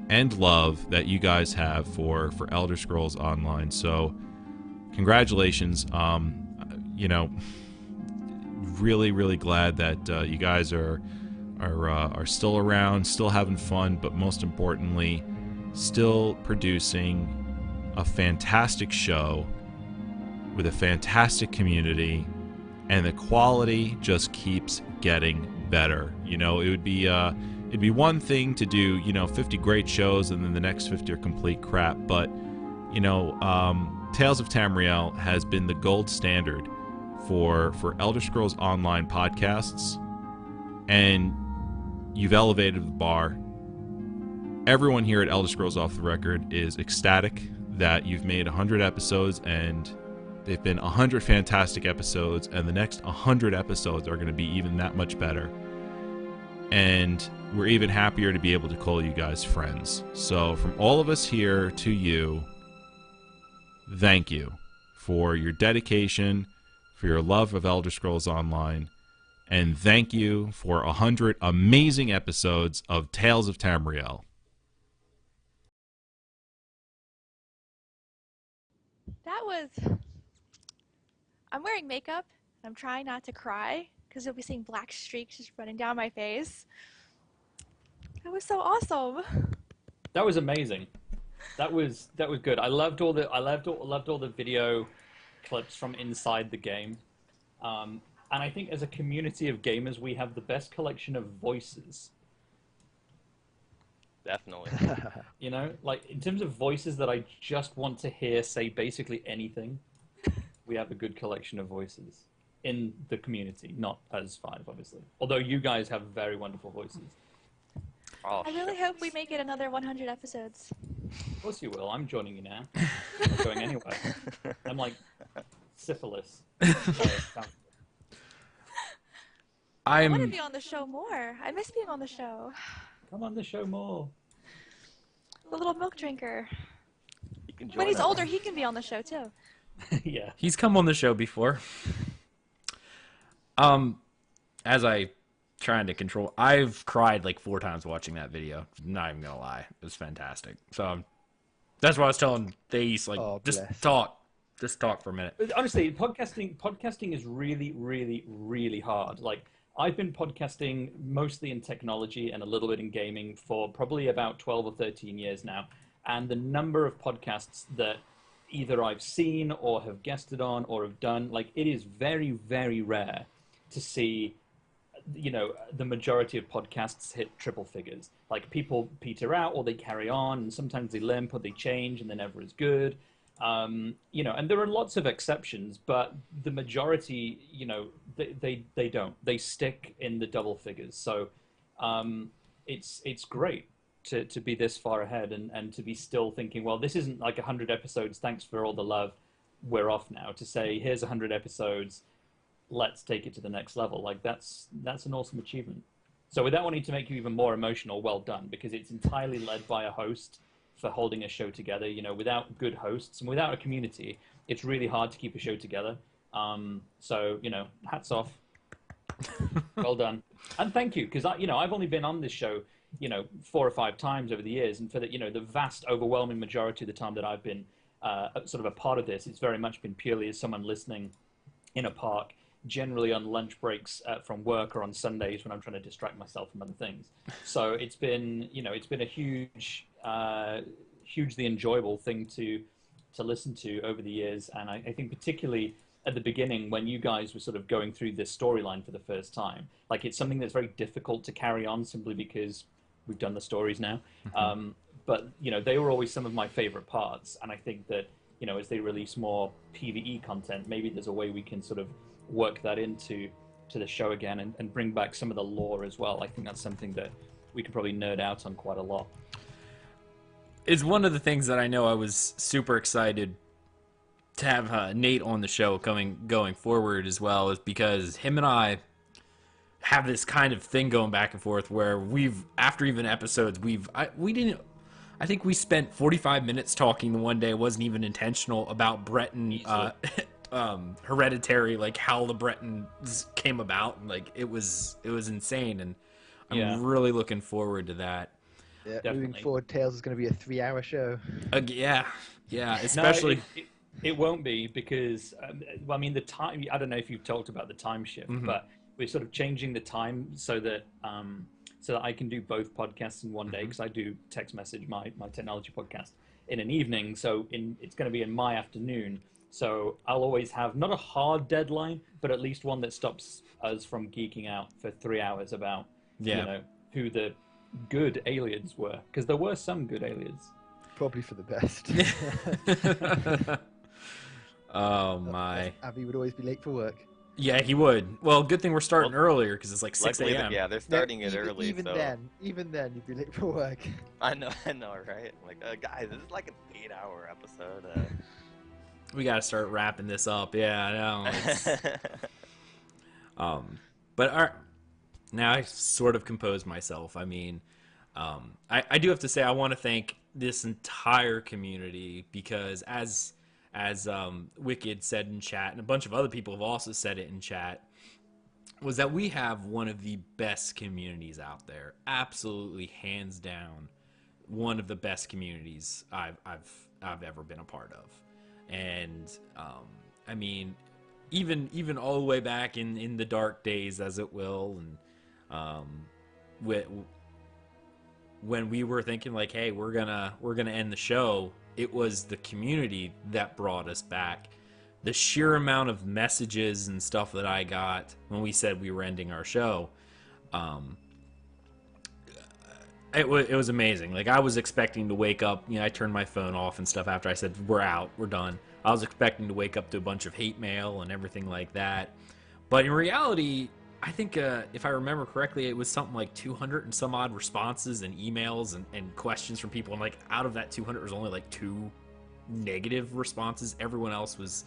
and love that you guys have for Elder Scrolls Online. So congratulations. Really glad that you guys are still around, still having fun, but most importantly, still producing a fantastic show with a fantastic community and the quality just keeps getting better. You know, it'd be one thing to do, 50 great shows and then the next 50 are complete crap, but Tales of Tamriel has been the gold standard for Elder Scrolls Online podcasts, and you've elevated the bar. Everyone here at Elder Scrolls Off the Record is ecstatic that you've made 100 episodes, and they've been 100 fantastic episodes, and the next 100 episodes are going to be even that much better. And we're even happier to be able to call you guys friends. So from all of us here to you, thank you for your dedication, for your love of Elder Scrolls Online, and thank you for 100 amazing episodes of Tales of Tamriel. I'm wearing makeup, and I'm trying not to cry, because you'll be seeing black streaks just running down my face. That was so awesome. That was amazing. That was good. I loved all the video clips from inside the game. And I think as a community of gamers, we have the best collection of voices. Definitely. Like in terms of voices that I just want to hear say basically anything, we have a good collection of voices in the community, not us five, obviously. Although you guys have very wonderful voices. Oh, I really hope we make it another 100 episodes. Of course you will. I'm joining you now. I'm not going anywhere. I'm like syphilis. I want to be on the show more. I miss being on the show. Come on the show more. The little milk drinker. You can join When he's us. older, he can be on the show too. Yeah. He's come on the show before. As I trying to control, I've cried like 4 times watching that video. Not even gonna lie, it was fantastic. So that's what I was telling Thais, like, just talk for a minute. Honestly, podcasting is really, really, really hard. Like, I've been podcasting mostly in technology and a little bit in gaming for probably about 12 or 13 years now. And the number of podcasts that either I've seen or have guested on or have done, like, it is very, very rare to see, the majority of podcasts hit triple figures. Like, people peter out or they carry on, and sometimes they limp or they change and they're never as good. And there are lots of exceptions, but the majority, they don't. They stick in the double figures. So it's great to be this far ahead and to be still thinking, well, this isn't like 100 episodes, thanks for all the love, we're off now. To say, here's 100 episodes, let's take it to the next level. Like, that's an awesome achievement. So without wanting to make you even more emotional, well done, because it's entirely led by a host for holding a show together. Without good hosts and without a community, it's really hard to keep a show together. So, hats off. Well done. And thank you, because I've only been on this show, 4 or 5 times over the years, and for the, the vast overwhelming majority of the time that I've been sort of a part of this, it's very much been purely as someone listening in a park, generally on lunch breaks from work or on Sundays when I'm trying to distract myself from other things. So it's been, it's been a huge, hugely enjoyable thing to listen to over the years. And I think particularly at the beginning when you guys were sort of going through this storyline for the first time, like, it's something that's very difficult to carry on simply because we've done the stories now. Mm-hmm. But, they were always some of my favorite parts. And I think that, as they release more PvE content, maybe there's a way we can sort of work that into the show again and bring back some of the lore as well. I think that's something that we could probably nerd out on quite a lot. It's one of the things that I know I was super excited to have Nate on the show going forward as well, is because him and I have this kind of thing going back and forth where after even episodes, I think we spent 45 minutes talking the one day. It wasn't even intentional, about Breton Hereditary, like how the Bretons came about, and like it was insane, and I'm really looking forward to that. Yeah, Definitely. moving forward, Tales is going to be a 3-hour show. Yeah, especially. No, it won't be, because I mean, the time. I don't know if you've talked about the time shift, Mm-hmm. but we're sort of changing the time so that I can do both podcasts in one day, because I do text message my technology podcast in an evening. So it's going to be in my afternoon. So I'll always have not a hard deadline, but at least one that stops us from geeking out for 3 hours about, who the good aliens were. Because there were some good aliens. Probably for the best. Oh, my. Avi would always be late for work. Yeah, he would. Well, good thing we're starting earlier, because it's like 6 a.m. Yeah, they're starting it even, early. Even so... then, you'd be late for work. I know, right? I'm like, guys, this is like an 8-hour episode. We got to start wrapping this up. Yeah, I know. But now I sort of composed myself. I mean, I do have to say I want to thank this entire community, because as Wicked said in chat, and a bunch of other people have also said it in chat, was that we have one of the best communities out there. Absolutely, hands down, one of the best communities I've ever been a part of. And I mean, even all the way back in the dark days, as it will, and when we were thinking like, hey, we're gonna end the show, it was the community that brought us back. The sheer amount of messages and stuff that I got when we said we were ending our show, it was amazing. Like, I was expecting to wake up, I turned my phone off and stuff after I said we're out, we're done. I was expecting to wake up to a bunch of hate mail and everything like that. But in reality, I think if I remember correctly, it was something like 200 and some odd responses and emails and questions from people. And like, out of that 200, there was only like 2 negative responses. Everyone else was,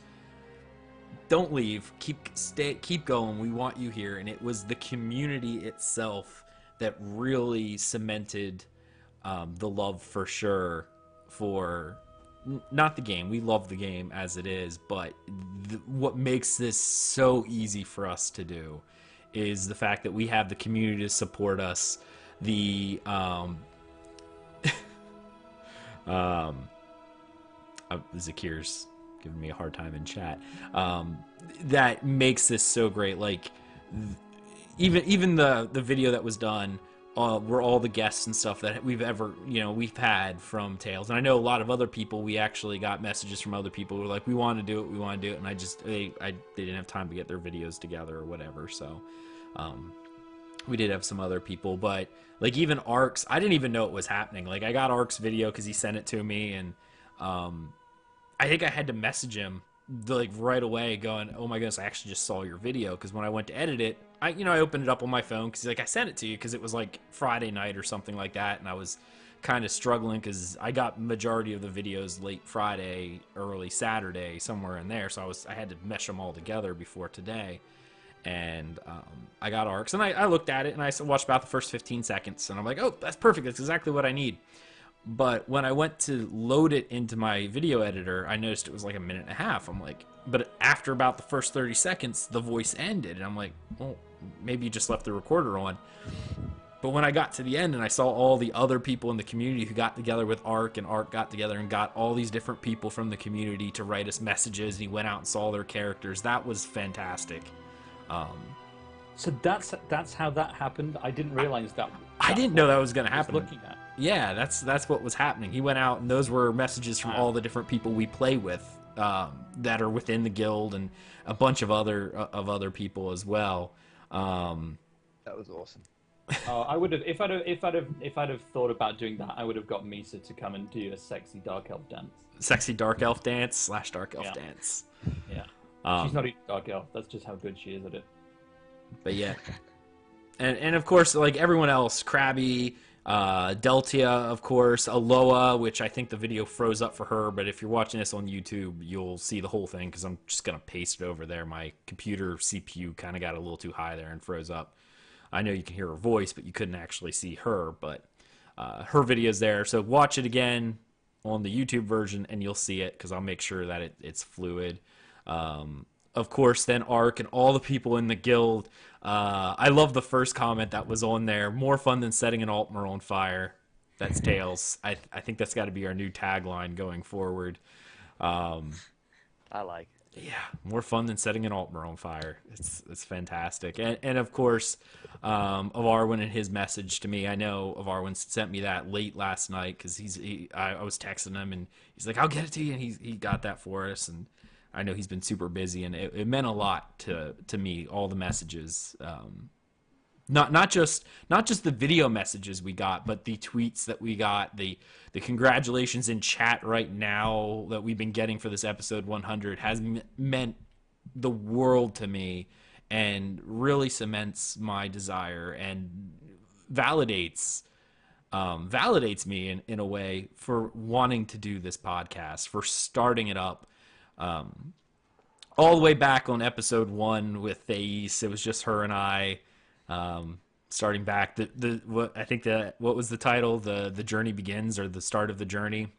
don't leave, keep going, we want you here. And it was the community itself that really cemented the love, for sure, for not the game. We love the game as it is, but what makes this so easy for us to do is the fact that we have the community to support us. The Zakir's giving me a hard time in chat. That makes this so great. Like, even the video that was done were all the guests and stuff that we've had from Tales. And I know a lot of other people, we actually got messages from other people who were like, we want to do it, and they didn't have time to get their videos together or whatever. So we did have some other people, but like, even Ark's, I didn't even know it was happening. Like, I got Ark's video because he sent it to me, and I think I had to message him like right away going, oh my goodness, I actually just saw your video. Because when I went to edit it, I opened it up on my phone because like, I sent it to you because it was like Friday night or something like that, and I was kind of struggling because I got majority of the videos late Friday, early Saturday, somewhere in there, so I had to mesh them all together before today. And I got Arcs, and I looked at it, and I watched about the first 15 seconds, and I'm like, oh, that's perfect, that's exactly what I need. But when I went to load it into my video editor, I noticed it was like a minute and a half. I'm like, but after about the first 30 seconds, the voice ended, and I'm like, well, maybe you just left the recorder on. But when I got to the end and I saw all the other people in the community who got together with Ark, and Ark got together and got all these different people from the community to write us messages, and he went out and saw their characters, that was fantastic. So that's how that happened. I didn't realize that. I didn't know that was going to happen. Looking at. Yeah, that's what was happening. He went out, and those were messages from all the different people we play with that are within the guild, and a bunch of other people as well. That was awesome. I would have, if I'd have thought about doing that, I would have got Misa to come and do a sexy dark elf dance. Sexy dark elf dance / dark elf dance. Yeah. She's not even dark elf. That's just how good she is at it. But yeah, and of course, like everyone else, Krabby, Deltia, of course, Aloha, which I think the video froze up for her, but if you're watching this on YouTube, you'll see the whole thing because I'm just gonna paste it over there. My computer CPU kind of got a little too high there and froze up. I know you can hear her voice, but you couldn't actually see her. But her video's there, so watch it again on the YouTube version, and you'll see it because I'll make sure that it's fluid. Of course, then Ark and all the people in the guild. I love the first comment that was on there. More fun than setting an Altmer on fire. That's Tales. I think that's got to be our new tagline going forward. I like it. Yeah, more fun than setting an Altmer on fire. It's fantastic. And of course, of Arwen and his message to me. I know of Arwen sent me that late last night because I was texting him, and he's like, I'll get it to you, and he got that for us, and I know he's been super busy, and it meant a lot to me, all the messages. Not just the video messages we got, but the tweets that we got, the congratulations in chat right now that we've been getting for this episode 100 has meant the world to me, and really cements my desire and validates me in a way for wanting to do this podcast, for starting it up. All the way back on episode 1 with Thais, it was just her and I. Starting back, what was the title? The journey begins, or the start of the journey.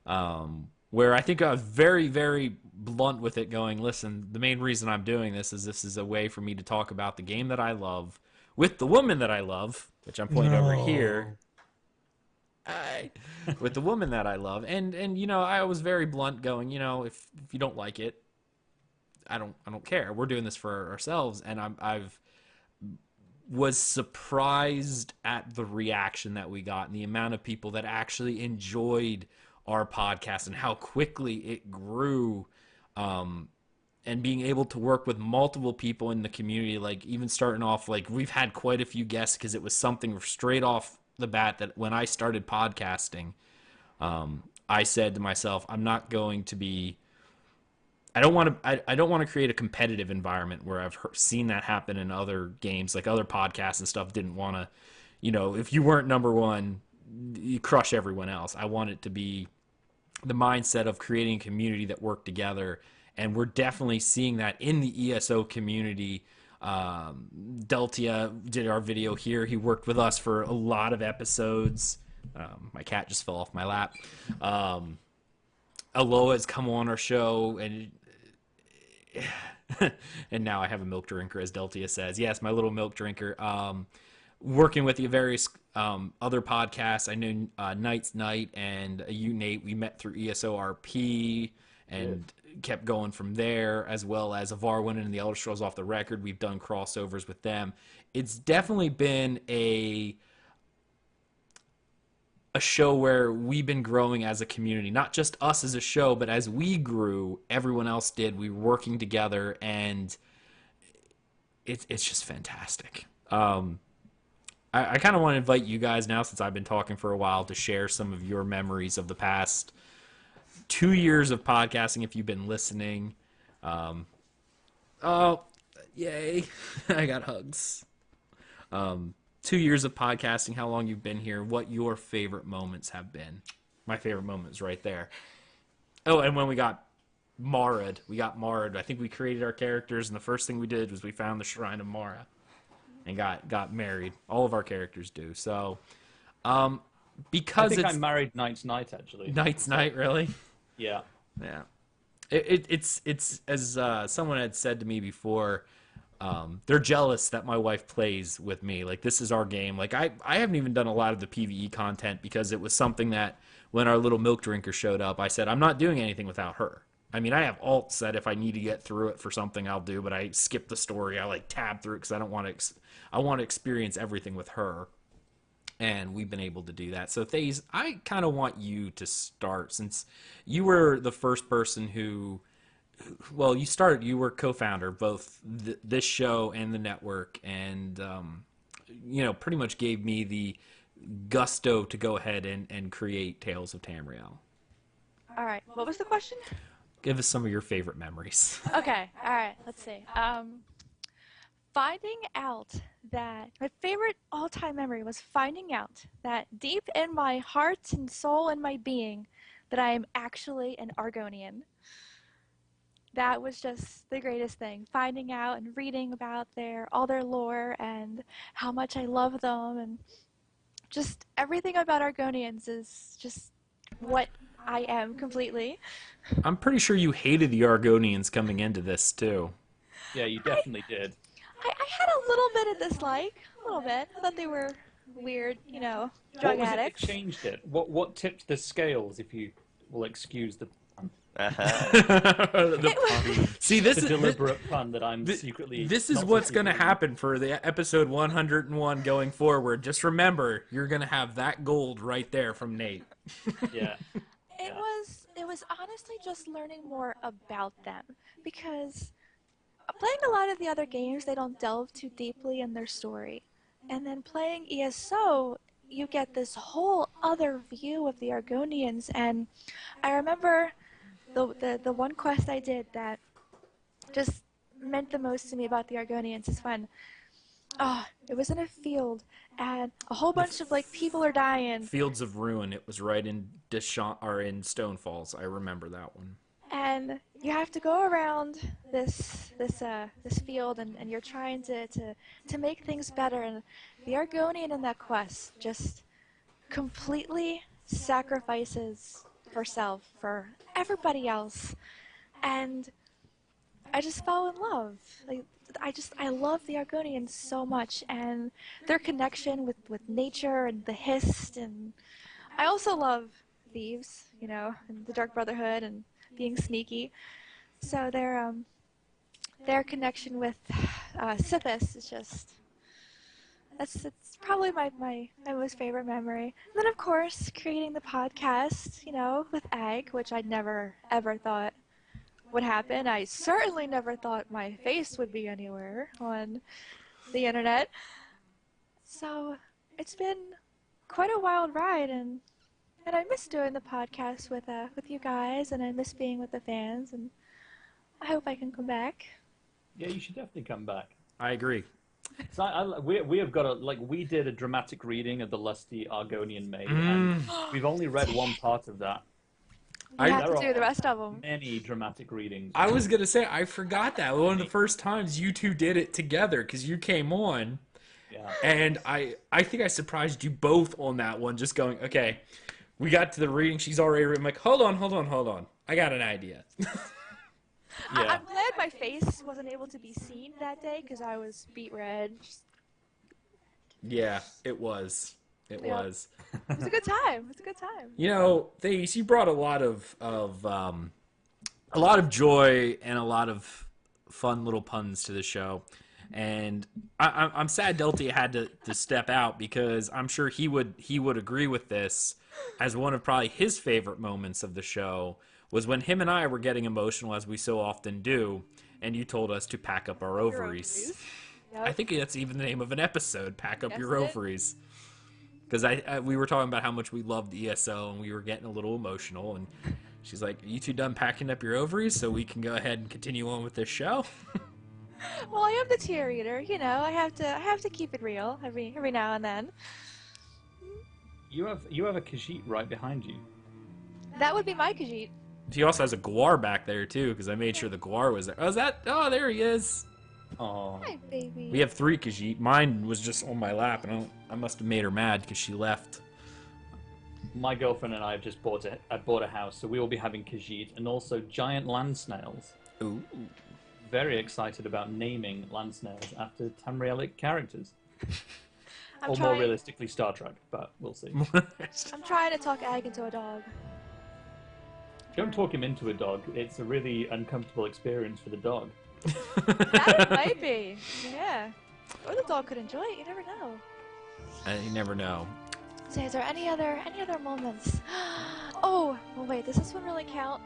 Where I think I was very, very blunt with it, going, listen, the main reason I'm doing this is a way for me to talk about the game that I love with the woman that I love, which I'm pointing over here. With the woman that I love, and I was very blunt, going, if you don't like it, I don't care. We're doing this for ourselves, and I've was surprised at the reaction that we got and the amount of people that actually enjoyed our podcast and how quickly it grew, and being able to work with multiple people in the community, like even starting off, like we've had quite a few guests, because it was something straight off the bat that when I started podcasting, I said to myself, I'm not going to be, I don't want to create a competitive environment where I've seen that happen in other games, like other podcasts and stuff didn't want to, if you weren't number one, you crush everyone else. I want it to be the mindset of creating a community that work together. And we're definitely seeing that in the ESO community. Deltia did our video here. He worked with us for a lot of episodes. My cat just fell off my lap. Aloha's come on our show, and and now I have a milk drinker, as Deltia says. Yes, my little milk drinker. Working with the various other podcasts. I know Night's Night and you, Nate, we met through ESORP and kept going from there, as well as Avarwin and the Elder Scrolls Off the Record. We've done crossovers with them. It's definitely been a show where we've been growing as a community, not just us as a show, but as we grew, everyone else did. We were working together, and it's just fantastic. I kind of want to invite you guys now, since I've been talking for a while, to share some of your memories of the past 2 years of podcasting, if you've been listening. Oh, yay. I got hugs. 2 years of podcasting, how long you've been here, what your favorite moments have been. My favorite moment is right there. Oh, and when we got Mara'd. I think we created our characters, and the first thing we did was we found the Shrine of Mara and got married. All of our characters do. So, because I think I married Night's Night, actually. Night's Night, really? Yeah. Yeah. It's as someone had said to me before, they're jealous that my wife plays with me. Like, this is our game. Like, I haven't even done a lot of the PvE content, because it was something that when our little milk drinker showed up, I said, I'm not doing anything without her. I mean, I have alts that if I need to get through it for something, I'll do, but I skip the story. I like tab through it because I don't want to. I want to experience everything with her, and we've been able to do that. So, Thais, I kind of want you to start, since you were the first person who. Well, you were co-founder of both this show and the network, and pretty much gave me the gusto to go ahead and create Tales of Tamriel. All right. What was the question? Give us some of your favorite memories. Okay. All right. Let's see. Finding out that my favorite all-time memory was finding out that deep in my heart and soul and my being that I am actually an Argonian. That was just the greatest thing. Finding out and reading about all their lore and how much I love them, and just everything about Argonians is just what I am completely. I'm pretty sure you hated the Argonians coming into this too. Yeah, you definitely did. I had a little bit of dislike, a little bit. I thought they were weird, drug what was addicts. It that changed it? What tipped the scales, if you will excuse the pun? See, this the is deliberate pun that I'm secretly. This is what's going to happen for the episode 101 going forward. Just remember, you're going to have that gold right there from Nate. Yeah. It was honestly just learning more about them, because playing a lot of the other games, they don't delve too deeply in their story. And then playing ESO, you get this whole other view of the Argonians. And I remember the one quest I did that just meant the most to me about the Argonians is when it was in a field and a whole bunch of like people are dying. Fields of Ruin. It was right in in Stone Falls. I remember that one. And you have to go around this field, and you're trying to make things better. And the Argonian in that quest just completely sacrifices herself for everybody else, and I just fell in love. Like I love the Argonians so much, and their connection with nature and the Hist, and I also love thieves, you know, and the Dark Brotherhood and being sneaky. So their connection with Sithis is just it's probably my most favorite memory. And then of course creating the podcast, you know, with Egg, which I'd never ever thought would happen. I certainly never thought my face would be anywhere on the internet. So it's been quite a wild ride, and I miss doing the podcast with you guys, and I miss being with the fans, and I hope I can come back. Yeah, you should definitely come back. I agree. So we have got we did a dramatic reading of the Lusty Argonian Maid, and we've only read one part of that. You have to do the rest of them. Many dramatic readings. I was gonna say I forgot that one of the first times you two did it together because you came on, and I think I surprised you both on that one, just going, okay, we got to the reading, she's already written. I'm like, hold on, I got an idea. I'm glad my face wasn't able to be seen that day because I was beet red. Yeah, it was. It was. It was a good time. You know, you brought a lot of joy and a lot of fun little puns to the show, and I'm sad Delty had to step out because I'm sure he would agree with this, as one of probably his favorite moments of the show was when him and I were getting emotional, as we so often do, and you told us to pack up our ovaries. Yep. I think that's even the name of an episode, Pack Up Your Ovaries. Because we were talking about how much we loved ESO, and we were getting a little emotional, and she's like, are you two done packing up your ovaries so we can go ahead and continue on with this show? Well, I am the tear eater, you know. I have to keep it real every now and then. You have a Khajiit right behind you. That would be my Khajiit. He also has a Gwar back there too, because I made sure the Gwar was there. Oh, there he is. Oh. Hi, baby. We have 3 Khajiit. Mine was just on my lap, and I must have made her mad because she left. My girlfriend and I have just bought a house, so we will be having Khajiit and also giant land snails. Ooh. Very excited about naming land snails after Tamrielic characters. Or more realistically, Star Trek, but we'll see. I'm trying to talk Ag into a dog. Don't talk him into a dog. It's a really uncomfortable experience for the dog. That might be. Yeah. Or the dog could enjoy it. You never know. You never know. So is there any other moments? Oh, well, wait. Does this one really count?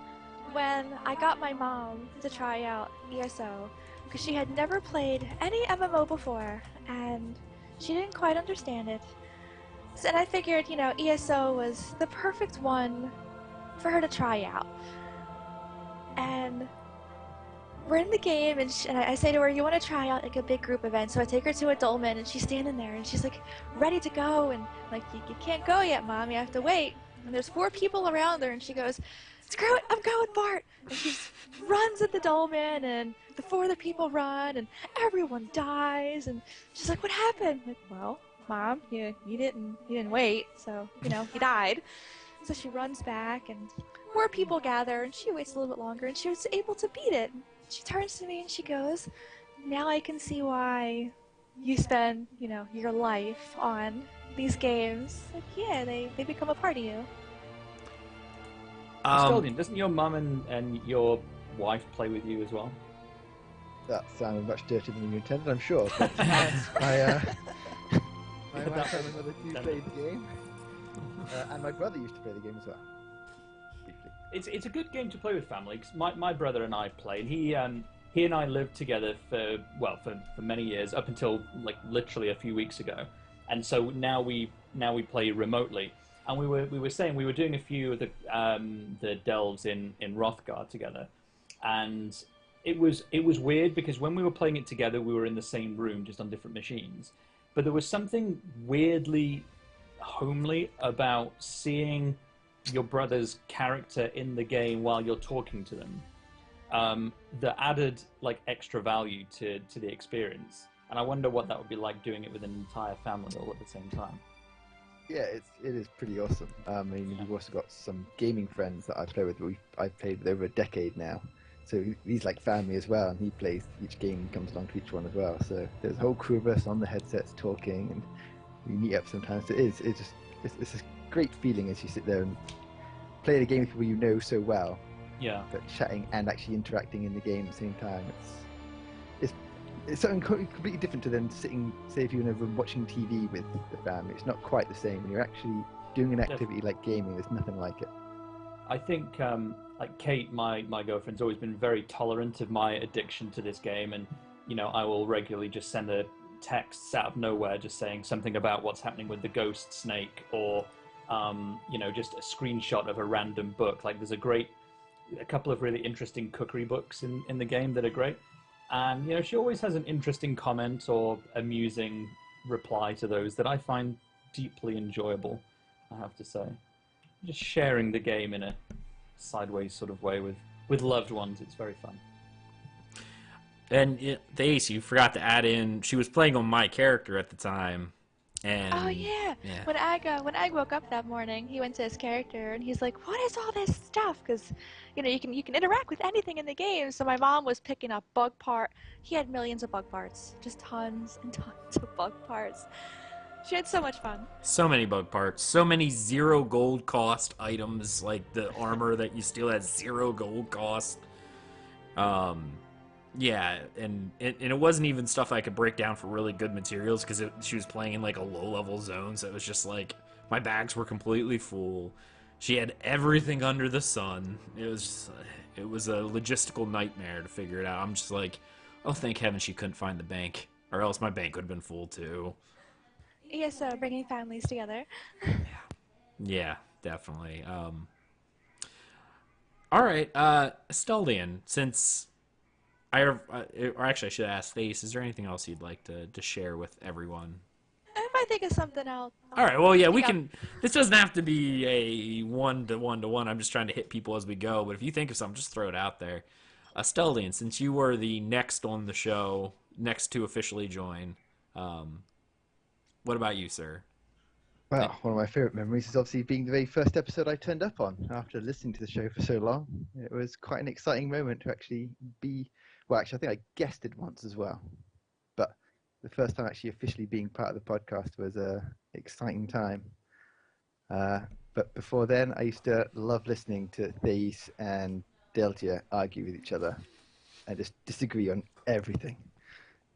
When I got my mom to try out ESO, because she had never played any MMO before, and she didn't quite understand it. So, and I figured, you know, ESO was the perfect one for her to try out. And we're in the game, and I say to her, you want to try out like a big group event? So I take her to a dolmen, and she's standing there, and she's like ready to go, and like, you can't go yet, Mom, you have to wait. And there's 4 people around her, and she goes, screw it, I'm going, Bart! And she runs at the dolmen, and the 4 other people run, and everyone dies, and she's like, what happened? I'm like, well, Mom, you didn't wait, so, you know, you died. So she runs back, and more people gather, and she waits a little bit longer, and she was able to beat it. She turns to me, and she goes, now I can see why you spend, you know, your life on these games. Like, yeah, they become a part of you. Asteldian, doesn't your mum and your wife play with you as well? That sounded much dirtier than you intended, I'm sure. But my wife and my mother do play the game. And my brother used to play the game as well. it's a good game to play with family. 'Cause my brother and I play, and he and I lived together for many years, up until like literally a few weeks ago, and so now we play remotely. And we were saying we were doing a few of the delves in Hrothgar together, and it was weird because when we were playing it together, we were in the same room, just on different machines. But there was something weirdly homely about seeing your brother's character in the game while you're talking to them, that added like extra value to the experience. And I wonder what that would be like doing it with an entire family all at the same time. Yeah, it is pretty awesome. I mean, we've also got some gaming friends that I play with. I've played with over a decade now, so he's like family as well, and he plays each game and comes along to each one as well. So there's a whole crew of us on the headsets talking, and we meet up sometimes. So it's a great feeling as you sit there and play the game with people you know so well. Yeah. But chatting and actually interacting in the game at the same time, it's something completely different to then sitting, say, if you're in a room watching TV with the family. It's not quite the same. When you're actually doing an activity like gaming, there's nothing like it. I think, like Kate, my girlfriend's always been very tolerant of my addiction to this game, and I will regularly just send her texts out of nowhere, just saying something about what's happening with the ghost snake, or just a screenshot of a random book. Like there's a couple of really interesting cookery books in the game that are great. And, she always has an interesting comment or amusing reply to those that I find deeply enjoyable, I have to say. Just sharing the game in a sideways sort of way with loved ones, it's very fun. And the Ace, you forgot to add in, she was playing on my character at the time. And, oh yeah. When Ag woke up that morning, he went to his character and he's like, "What is all this stuff?" Because you can interact with anything in the game. So my mom was picking up bug part. He had millions of bug parts, just tons and tons of bug parts. She had so much fun. So many bug parts, so many 0 gold cost items, like the armor that you steal has 0 gold cost. Yeah, and it wasn't even stuff I could break down for really good materials because she was playing in like a low-level zone, so it was just like my bags were completely full. She had everything under the sun. It was a logistical nightmare to figure it out. I'm just like, oh, thank heaven she couldn't find the bank, or else my bank would have been full too. ESO, bringing families together. Yeah, definitely. All right, Asteldian, since or actually, I should ask Thace, is there anything else you'd like to share with everyone? If I think of something, I'll all right, well, yeah, we can. This doesn't have to be a one-to-one. I'm just trying to hit people as we go. But if you think of something, just throw it out there. Asteldian, since you were the next on the show, next to officially join, what about you, sir? Well, one of my favourite memories is obviously being the very first episode I turned up on after listening to the show for so long. It was quite an exciting moment to actually be... Well, actually, I think I guested once as well. But the first time actually officially being part of the podcast was an exciting time. But before then, I used to love listening to Thace and Deltia argue with each other and just disagree on everything.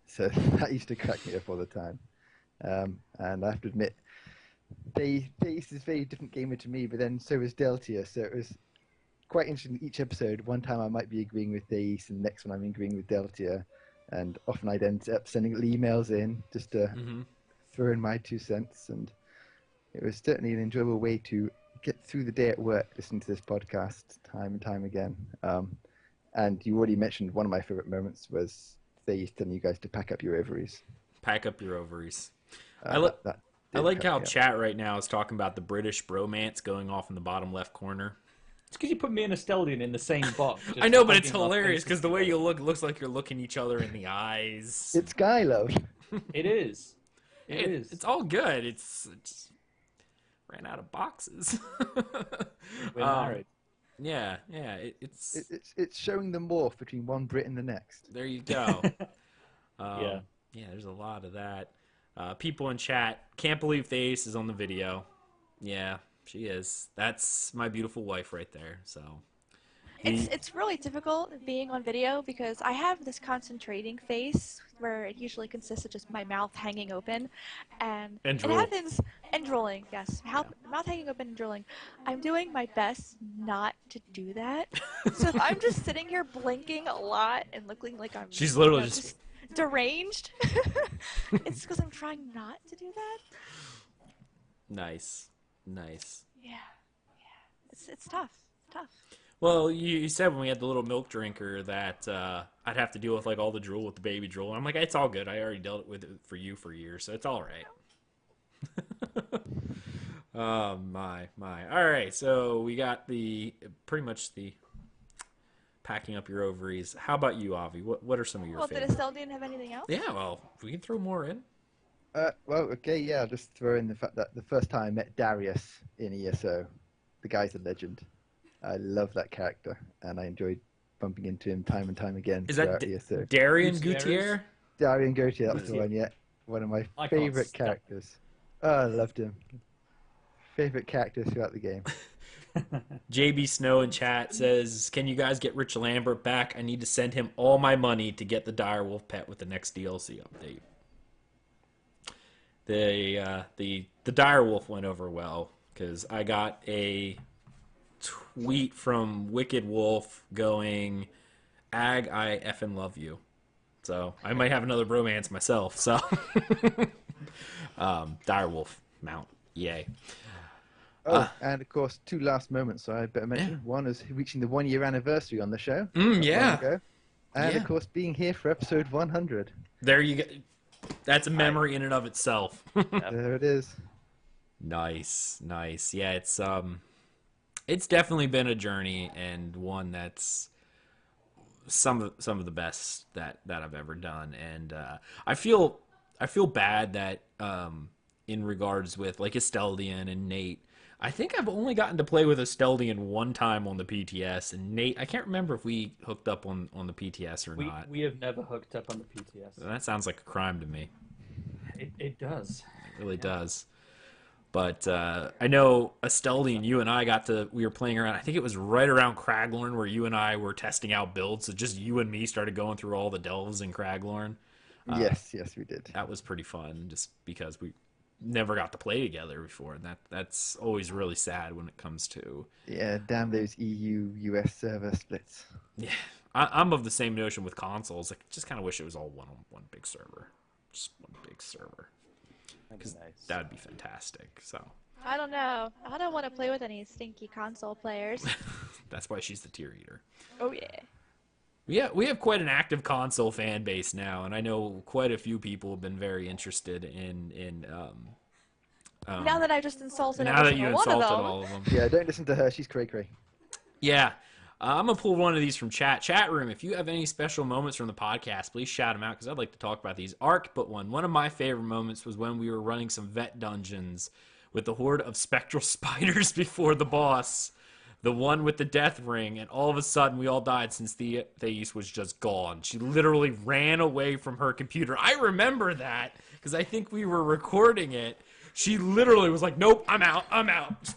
So that used to crack me up all the time. And I have to admit, Thace is a very different gamer to me, but then so is Deltia. So it was quite interesting. Each episode, one time I might be agreeing with Thace, and the next one I'm agreeing with Deltia. And often I'd end up sending emails in just to throw in my 2 cents. And it was certainly an enjoyable way to get through the day at work, listening to this podcast time and time again. And you already mentioned one of my favorite moments was Thace telling you guys to pack up your ovaries. Pack up your ovaries. I like how chat right now is talking about the British bromance going off in the bottom left corner. It's because you put me and Asteldian in the same box. I know, but it's hilarious because the way you look looks like you're looking each other in the eyes. It's guy love. It is. It is. It's all good. It's ran out of boxes. We're married. Yeah. It's showing the morph between one Brit and the next. There you go. Yeah. Yeah, there's a lot of that. People in chat can't believe Thace is on the video. Yeah, she is. That's my beautiful wife right there. So, It's really difficult being on video because I have this concentrating face where it usually consists of just my mouth hanging open, and it drool. happens and drooling. Yes, mouth hanging open and drooling. I'm doing my best not to do that. So if I'm just sitting here blinking a lot and looking like I'm She's literally just deranged, it's because I'm trying not to do that. Nice. Yeah. It's tough. Well, you said when we had the little milk drinker that I'd have to deal with like all the drool with the baby drool. I'm like, it's all good. I already dealt with it for you for years, so it's all right. Oh my. All right, so we got pretty much the packing up your ovaries. How about you, Avi? What are some of your favorites? Did Asteldian have anything else? Yeah, well, we can throw more in. Well, okay, yeah, I'll just throw in the fact that the first time I met Darius in ESO, the guy's a legend. I love that character, and I enjoyed bumping into him time and time again. Is that ESO. Darian Gutierrez? Darian Gautier, that's the one, yeah. One of my favorite characters. Oh, I loved him. Favorite characters throughout the game. JB Snow in chat says, can you guys get Rich Lambert back? I need to send him all my money to get the direwolf pet with the next DLC update. The direwolf went over well because I got a tweet from Wicked Wolf going, Ag, I effing love you. So I might have another bromance myself. So direwolf mount, yay. And of course, two last moments, so I better mention. Yeah. One is reaching the 1 year anniversary on the show. Yeah. And of course, being here for episode 100. There you go. That's a memory in and of itself. There it is. Nice. Yeah, it's definitely been a journey, and one that's some of the best that I've ever done. And I feel bad that in regards with like Asteldian and Nate, I think I've only gotten to play with Asteldian one time on the PTS, and Nate, I can't remember if we hooked up on the PTS or not. We have never hooked up on the PTS. That sounds like a crime to me. It does. It really does. But I know Asteldian, you and I we were playing around, I think it was right around Craglorn where you and I were testing out builds, so just you and me started going through all the delves in Craglorn. Yes, we did. That was pretty fun, just because we never got to play together before, and that's always really sad when it comes to... Yeah, damn those EU-US server splits. Yeah, I'm of the same notion with consoles. I just kind of wish it was all one big server. Just one big server. Because that would be fantastic. So I don't know. I don't want to play with any stinky console players. That's why she's the tier eater. Oh yeah. Yeah, we have quite an active console fan base now, and I know quite a few people have been very interested in now that I just insulted now that every you single one of insulted them. all of them. Yeah, don't listen to her. She's cray-cray. Yeah. I'm going to pull one of these from chat. Chat room, if you have any special moments from the podcast, please shout them out because I'd like to talk about these. Ark put one. One of my favorite moments was when we were running some vet dungeons with the horde of spectral spiders before the boss, the one with the death ring, and all of a sudden we all died since the Thais was just gone. She literally ran away from her computer. I remember that because I think we were recording it. She literally was like, nope, I'm out.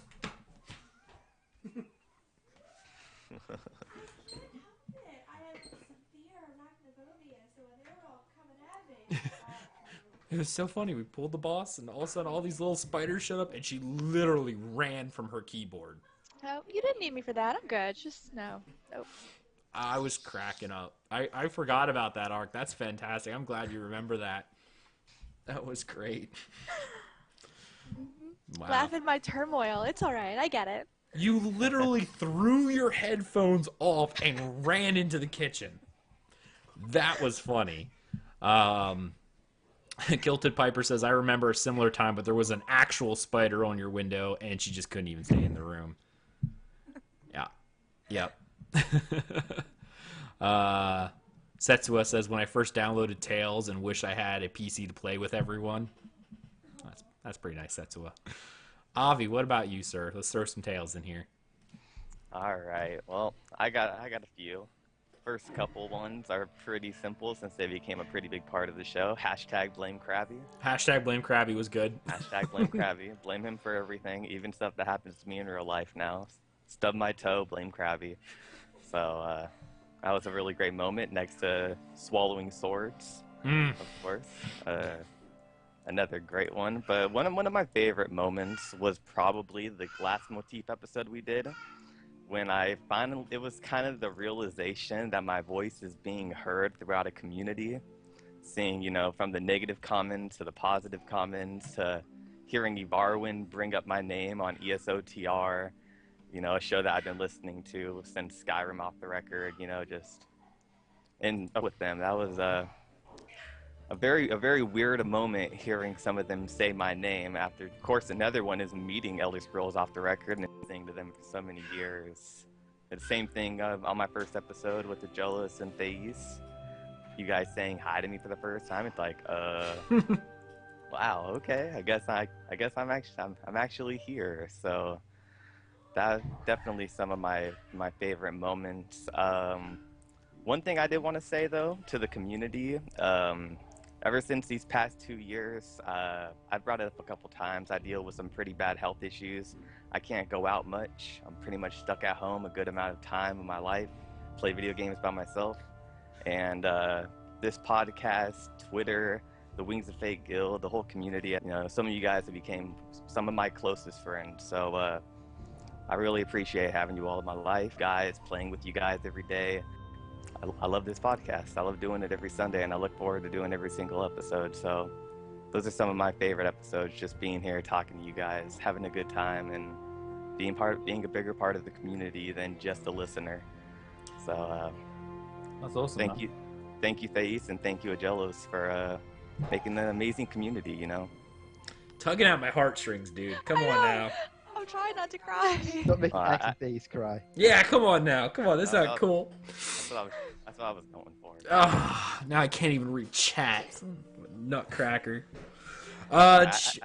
It was so funny. We pulled the boss, and all of a sudden, all these little spiders showed up, and she literally ran from her keyboard. Oh, you didn't need me for that. I'm good. Just nope. I was cracking up. I forgot about that, Ark. That's fantastic. I'm glad you remember that. That was great. Wow. Laugh at my turmoil. It's all right. I get it. You literally threw your headphones off and ran into the kitchen. That was funny. Kilted Piper says, I remember a similar time, but there was an actual spider on your window, and she just couldn't even stay in the room. Yeah. Yep. Setsua says, when I first downloaded Tales and wish I had a PC to play with everyone. That's pretty nice, Setsua. Avi, what about you, sir? Let's throw some Tales in here. All right. Well, I got a few. First couple ones are pretty simple since they became a pretty big part of the show. Hashtag blame Krabby. Hashtag blame Krabby was good. Hashtag blame Krabby. Blame him for everything, even stuff that happens to me in real life now. Stub my toe, blame Krabby. So that was a really great moment next to swallowing swords, of course. Another great one. But one of my favorite moments was probably the glass motif episode we did, when it was kind of the realization that my voice is being heard throughout a community, seeing, from the negative comments to the positive comments to hearing Ivarwin bring up my name on ESOTR, a show that I've been listening to since Skyrim Off the Record, just and with them. That was a very weird moment, hearing some of them say my name after. Of course, another one is meeting Elder Scrolls Off the Record and listening to them for so many years. The same thing on my first episode with Aggelos and Thais. You guys saying hi to me for the first time. It's like, wow, okay. I guess I'm actually here. So that's definitely some of my favorite moments. One thing I did want to say though to the community. Ever since these past 2 years, I've brought it up a couple times. I deal with some pretty bad health issues. I can't go out much. I'm pretty much stuck at home a good amount of time of my life, play video games by myself. And this podcast, Twitter, the Wings of Fate Guild, the whole community, some of you guys have became some of my closest friends. So I really appreciate having you all in my life, guys, playing with you guys every day. I love this podcast. I love doing it every Sunday, and I look forward to doing every single episode. So those are some of my favorite episodes, just being here, talking to you guys, having a good time, and being a bigger part of the community than just a listener. So that's awesome. Thank you, Thais, and thank you, Aggelos, for making an amazing community, Tugging at my heartstrings, dude. Come on now. I'm trying not to cry. Stop making acting Thais cry. Yeah, come on now. Come on, that's not cool. That's what I was going for. Oh, now I can't even read chat. Nutcracker. I just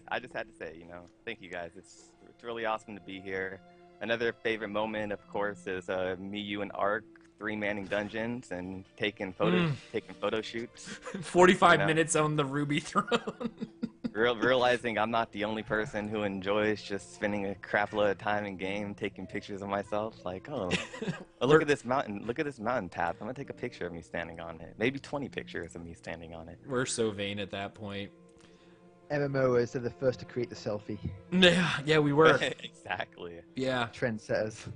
had to say, thank you guys. It's really awesome to be here. Another favorite moment, of course, is me, you, and Ark 3-manning dungeons and taking photo shoots. 45 minutes on the Ruby Throne. Realizing I'm not the only person who enjoys just spending a crap load of time in game taking pictures of myself. Like, look at this mountain. Look at this mountain path. I'm gonna take a picture of me standing on it. Maybe 20 pictures of me standing on it. We're so vain at that point. MMOers are the first to create the selfie. Yeah, we were. Exactly. Yeah. Trendsetters.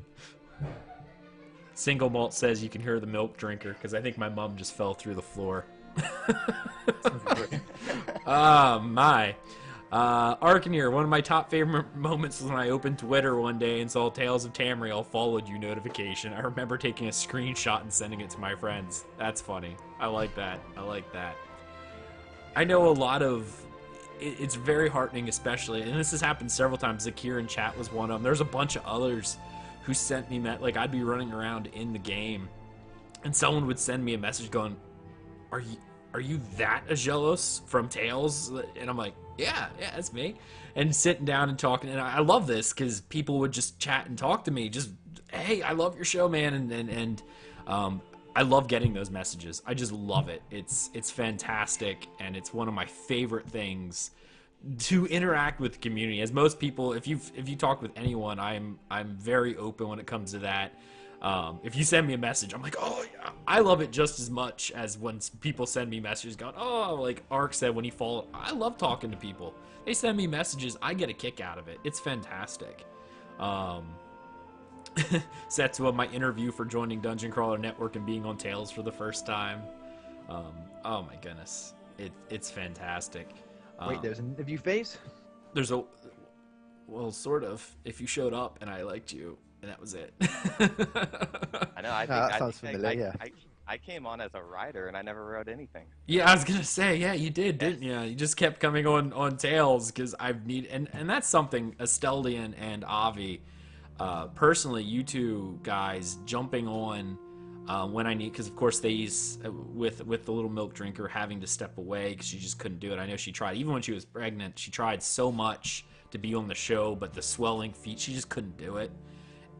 Single Malt says you can hear the milk drinker because I think my mom just fell through the floor. My. Arcaneer, one of my top favorite moments was when I opened Twitter one day and saw Tales of Tamriel followed you notification. I remember taking a screenshot and sending it to my friends. That's funny. I like that. I know a lot of... It's very heartening, especially, and this has happened several times. Zakir in chat was one of them. There's a bunch of others who sent me... I'd be running around in the game, and someone would send me a message going, Are you that Aggelos from Tales? And I'm like, yeah, that's me. And sitting down and talking, and I love this because people would just chat and talk to me. Just, hey, I love your show, man, and I love getting those messages. I just love it. It's fantastic, and it's one of my favorite things to interact with the community. As most people, if you talk with anyone, I'm very open when it comes to that. If you send me a message, I'm like, oh, yeah. I love it just as much as when people send me messages going, oh, like Ark said when he followed. I love talking to people. They send me messages. I get a kick out of it. It's fantastic. Setsuo, my interview for joining Dungeon Crawler Network and being on Tales for the first time. Oh my goodness. It's fantastic. Wait, there's an interview phase? Well, sort of. If you showed up and I liked you. And that was it. I know. That sounds familiar. I came on as a writer, and I never wrote anything. Yeah, I was gonna say, yeah, you did, didn't you? You just kept coming on Tales because and that's something Asteldian and Avi, personally, you two guys jumping on when I need, because of course with the little milk drinker having to step away because she just couldn't do it. I know she tried, even when she was pregnant, she tried so much to be on the show, but the swelling feet, she just couldn't do it.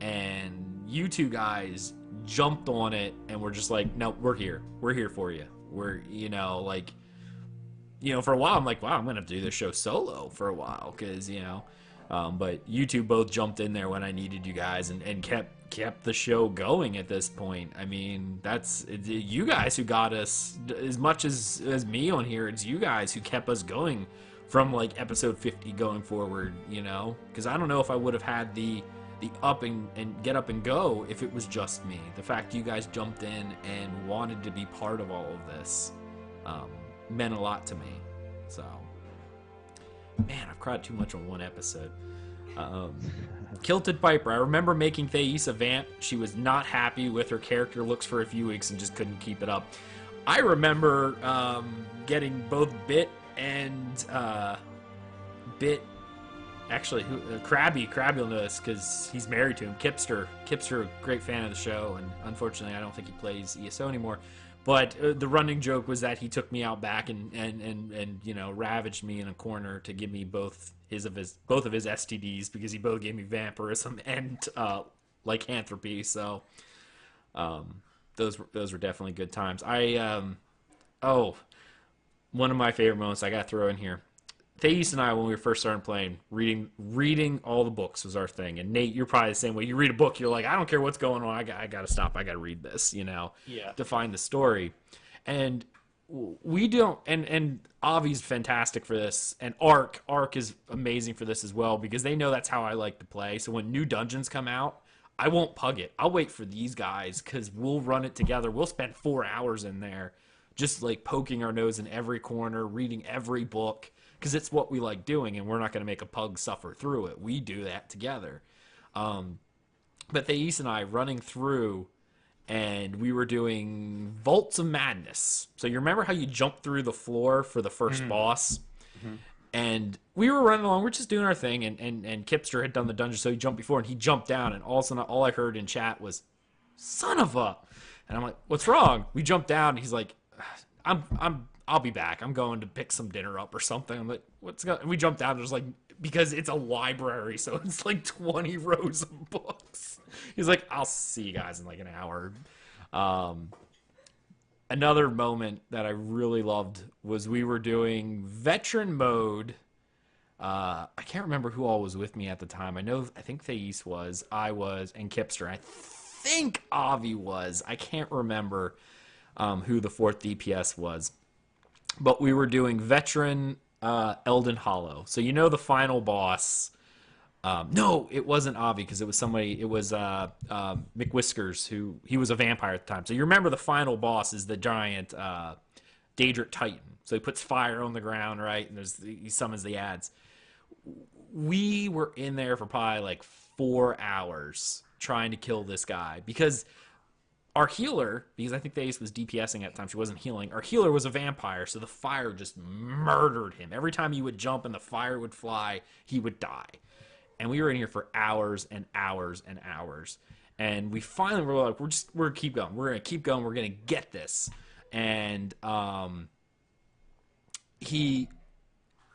And you two guys jumped on it and were just like, no, we're here for you. We're, for a while I'm like, wow, I'm gonna do this show solo for a while because but you two both jumped in there when I needed you guys and kept the show going at this point. I mean, that's you guys who got us, as much as me on here. It's you guys who kept us going from like episode 50 going forward, you know, because I don't know if I would have had the up and get up and go if it was just me. The fact you guys jumped in and wanted to be part of all of this meant a lot to me. So, man, I've cried too much on one episode. Kilted Piper. I remember making Thais a vamp. She was not happy with her character looks for a few weeks and just couldn't keep it up. I remember getting both Bit and Krabby will know this because he's married to him. Kipster, a great fan of the show, and unfortunately I don't think he plays ESO anymore. But the running joke was that he took me out back and you know, ravaged me in a corner to give me both of his STDs, because he both gave me vampirism and lycanthropy. So those were definitely good times. One of my favorite moments I got to throw in here. Thais and I, when we first started playing, reading all the books was our thing. And Nate, you're probably the same way. You read a book, you're like, I don't care what's going on. I got to stop. I got to read this, you know, to find the story. And we don't, and Avi's fantastic for this. And Ark is amazing for this as well, because they know that's how I like to play. So when new dungeons come out, I won't pug it. I'll wait for these guys, because we'll run it together. We'll spend 4 hours in there just like poking our nose in every corner, reading every book, because it's what we like doing, and we're not going to make a pug suffer through it. We do that together. But Thais and I running through, and we were doing Vaults of Madness. So you remember how you jump through the floor for the first boss? Mm-hmm. And we were running along, we're just doing our thing, and Kipster had done the dungeon, so he jumped before, and he jumped down, and all of a sudden, all I heard in chat was, "Son of a," and I'm like, "What's wrong?" We jumped down, and he's like, I'll be back. I'm going to pick some dinner up or something. I'm like, what's going on? And we jumped out. There's like, because it's a library, so it's like 20 rows of books. He's like, I'll see you guys in like an hour. Another moment that I really loved was we were doing veteran mode. I can't remember who all was with me at the time. I think Thais was, I was, and Kipster. I think Avi was. I can't remember who the fourth DPS was. But we were doing veteran Elden Hollow. So you know the final boss. No, it wasn't Avi, because it was somebody. It was McWhiskers, who he was a vampire at the time. So you remember the final boss is the giant Daedric Titan. So he puts fire on the ground, right? And he summons the ads. We were in there for probably like 4 hours trying to kill this guy, because our healer, because I think Thais was DPSing at the time, she wasn't healing. Our healer was a vampire, so the fire just murdered him. Every time he would jump and the fire would fly, he would die. And we were in here for hours and hours and hours. And we finally were like, we're gonna keep going. We're gonna keep going. We're gonna get this. And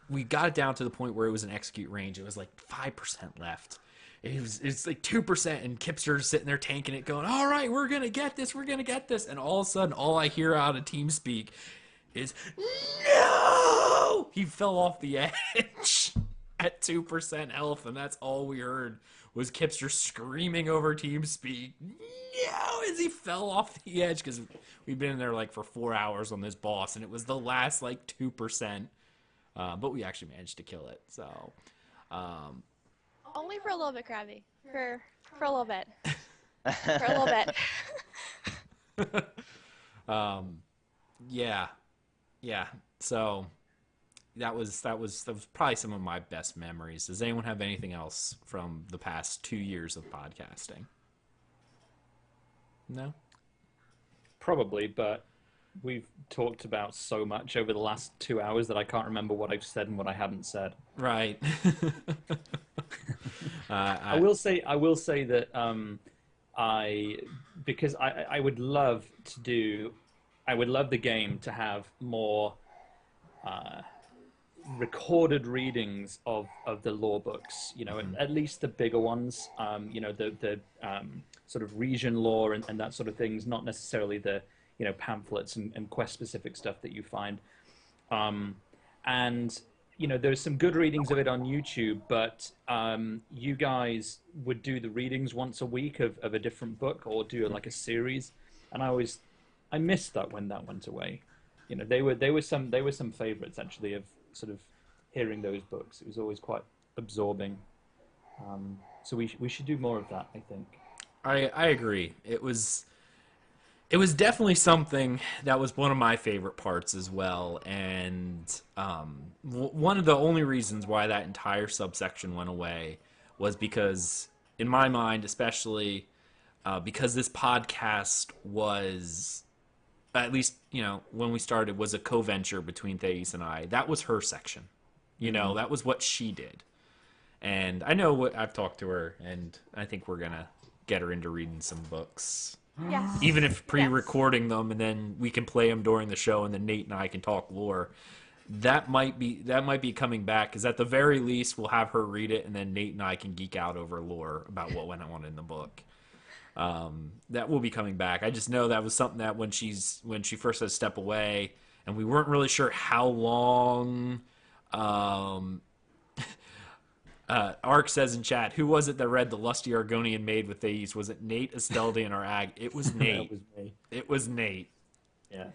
we got it down to the point where it was an execute range. It was like 5% left. It's like 2%, and Kipster's sitting there tanking it, going, all right, we're going to get this, and all of a sudden, all I hear out of TeamSpeak is, no! He fell off the edge at 2% health, and that's all we heard was Kipster screaming over TeamSpeak, no, as he fell off the edge, because we've been in there like for 4 hours on this boss, and it was the last like 2%, but we actually managed to kill it, so... Only for a little bit, Krabby. For a little bit. For a little bit. Yeah. So that was probably some of my best memories. Does anyone have anything else from the past 2 years of podcasting? No? Probably, but we've talked about so much over the last 2 hours that I can't remember what I've said and what I haven't said. Right. I will say that because I would love the game to have more recorded readings of the lore books, you know, at least the bigger ones, you know, the sort of region lore and that sort of things, not necessarily the, you know, pamphlets and quest specific stuff that you find. And there's some good readings of it on YouTube, but you guys would do the readings once a week of a different book, or do like a series, and I missed that when that went away. They were some favorites actually of sort of hearing those books. It was always quite absorbing. So we should do more of that, I think. I agree. It was definitely something that was one of my favorite parts as well, and one of the only reasons why that entire subsection went away was because, in my mind especially, because this podcast was, at least when we started, was a co-venture between Thais and I. That was her section. That was what she did. And I know what I've talked to her, and I think we're gonna get her into reading some books. Yes. Even if pre-recording them, and then we can play them during the show, and then Nate and I can talk lore. That might be coming back, because at the very least we'll have her read it, and then Nate and I can geek out over lore about what went on in the book. That will be coming back. I just know that was something that when she first had to step away, and we weren't really sure how long. Ark says in chat, who was it that read The Lusty Argonian Maid with Thais? Was it Nate, Asteldian, or Ag? It was Nate. That was me. It was Nate. Yeah.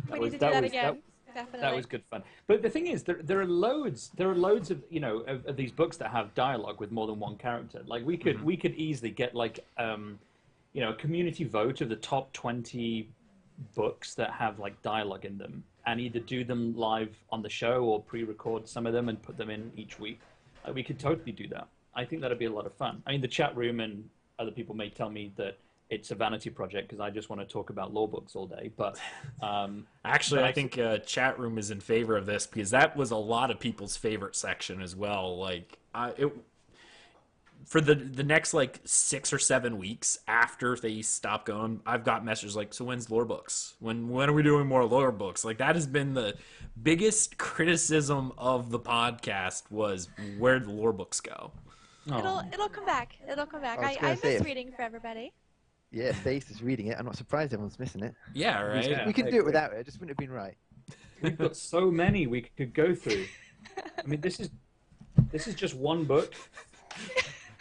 We need to do that again. Definitely. That was good fun. But the thing is, there are loads of of these books that have dialogue with more than one character. Like we could easily get like a community vote of the top 20 books that have like dialogue in them, and either do them live on the show or pre-record some of them and put them in each week. We could totally do that. I think that'd be a lot of fun. I mean, the chat room and other people may tell me that it's a vanity project because I just want to talk about law books all day. But actually, I think chat room is in favor of this, because that was a lot of people's favorite section as well. Like for the next like 6 or 7 weeks after they stopped going, I've got messages like, so when's lore books? When are we doing more lore books? Like, that has been the biggest criticism of the podcast, was where the lore books go. It'll come back. It'll come back. I miss reading for everybody. Yeah, Thais is reading it. I'm not surprised everyone's missing it. Yeah, right. We could do it without it. It just wouldn't have been right. We've got so many we could go through. I mean, this is just one book.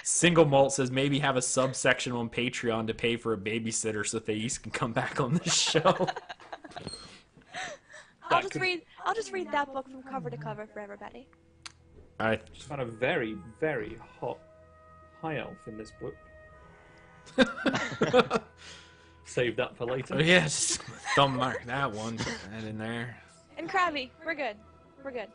Single Malt says maybe have a subsection on Patreon to pay for a babysitter so Thais can come back on the show. I'll just read that book from cover to cover for everybody. I just found a very, very hot high elf in this book. Save that for later. Yeah, just thumb mark that one. Put that in there. And Krabby, we're good. We're good.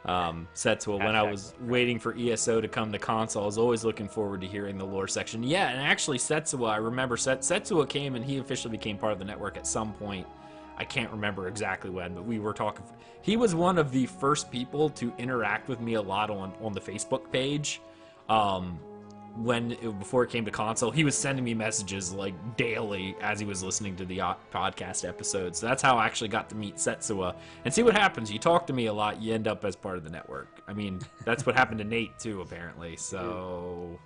Setsuo, when I was waiting for ESO to come to console, I was always looking forward to hearing the lore section. Yeah, and actually Setsuo, I remember Setsuo came and he officially became part of the network at some point. I can't remember exactly when, but we were talking. He was one of the first people to interact with me a lot on the Facebook page. Before it came to console, he was sending me messages like daily as he was listening to the podcast episodes. So that's how I actually got to meet Setsuo. And see what happens. You talk to me a lot, you end up as part of the network. I mean, that's what happened to Nate too, apparently. So,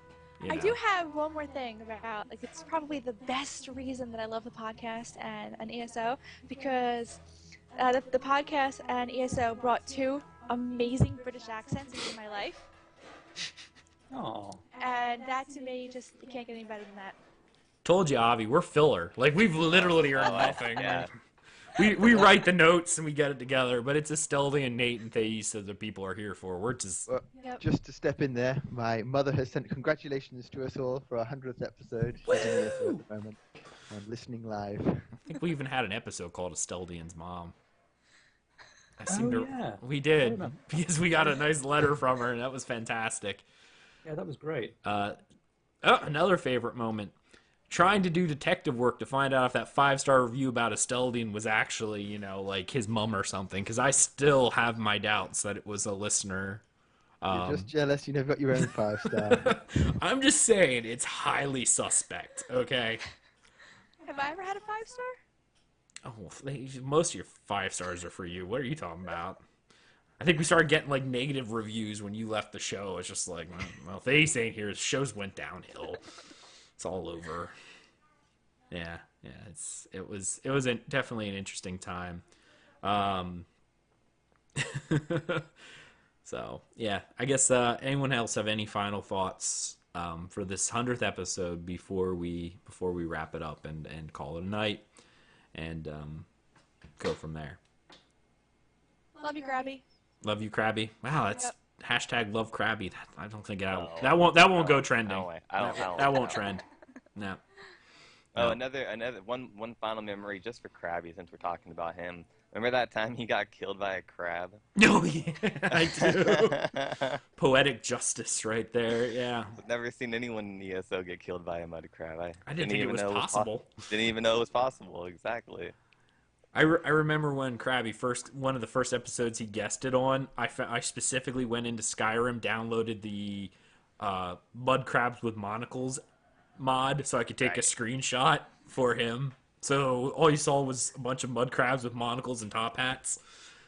I do have one more thing about, like, it's probably the best reason that I love the podcast and ESO, because the podcast and ESO brought 2 amazing British accents into my life. Oh. And that, to me, just, you can't get any better than that. Told you, Avi, we're filler. Like, we've literally earned nothing. Yeah. We write the notes and we get it together, but it's Asteldian, Nate, and Thais that the people are here for. We're just... Just to step in there, my mother has sent congratulations to us all for our 100th episode. She's in here at the moment. I'm listening live. I think we even had an episode called Asteldian's Mom. Yeah. We did, because we got a nice letter from her, and that was fantastic. Yeah, that was great. Another favorite moment. Trying to do detective work to find out if that 5-star review about Asteldian was actually, like his mom or something, because I still have my doubts that it was a listener. You're just jealous you never got your own 5-star. I'm just saying, it's highly suspect, okay? Have I ever had a 5-star? Oh, most of your 5 stars are for you. What are you talking about? I think we started getting like negative reviews when you left the show. It's just like, well, if Thais ain't here, the shows went downhill. It's all over. Yeah. It was definitely an interesting time. So yeah, I guess anyone else have any final thoughts for this 100th episode before we wrap it up and call it a night and go from there. Love you, Grabby. Love you, Krabby. Wow, that's Yep. hashtag love Krabby. I don't think No. that won't go trending. That won't trend. No. Oh, another one final memory just for Krabby, since we're talking about him. Remember that time he got killed by a crab? No, yeah, I do. Poetic justice right there. Yeah. I've never seen anyone in ESO get killed by a mud crab. I didn't think it was possible. Didn't even know it was possible. Exactly. I remember when Krabby one of the first episodes he guested on, I specifically went into Skyrim, downloaded the mud crabs with monocles mod so I could take a screenshot for him. So all you saw was a bunch of mud crabs with monocles and top hats.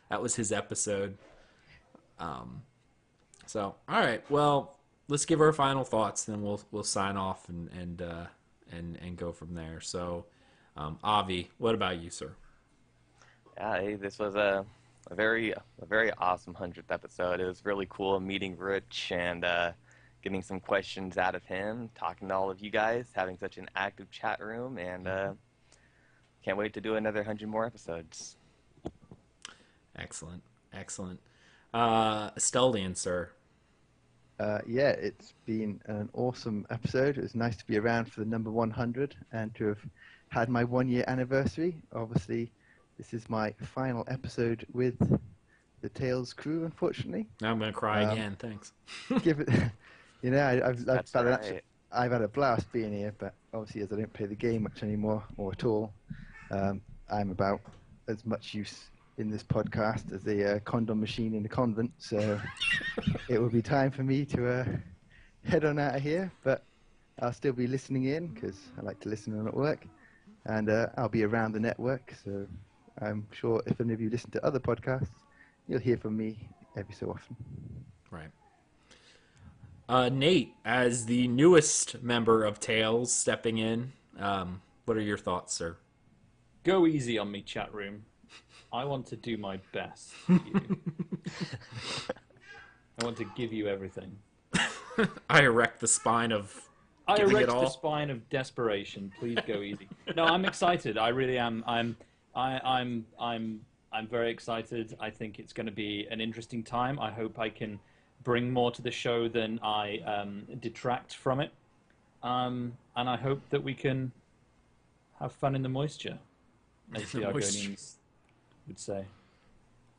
That was his episode. So all right, well, let's give our final thoughts, then we'll sign off and go from there. So, Avi, what about you, sir? Yeah, hey, this was a very awesome 100th episode. It was really cool meeting Rich and getting some questions out of him, talking to all of you guys, having such an active chat room, and can't wait to do another 100 more episodes. Excellent. Asteldian, sir. Yeah, it's been an awesome episode. It was nice to be around for the number 100 and to have had my 1-year anniversary. Obviously, this is my final episode with the Tales crew, unfortunately. Now I'm going to cry again. Thanks. Give it, I've had a blast being here, but obviously as I don't play the game much anymore or at all, I'm about as much use in this podcast as a condom machine in a convent. So it will be time for me to head on out of here, but I'll still be listening in because I like to listen on at work, and I'll be around the network. So I'm sure if any of you listen to other podcasts, you'll hear from me every so often. Right. Nate, as the newest member of Tales stepping in, what are your thoughts, sir? Go easy on me, chat room. I want to do my best for you. I want to give you everything. I erect the spine of I giving erect it all. the spine of desperation. Please go easy. No, I'm excited. I really am. I'm very excited. I think it's going to be an interesting time. I hope I can bring more to the show than I detract from it. And I hope that we can have fun in the moisture, as the Argonians would say.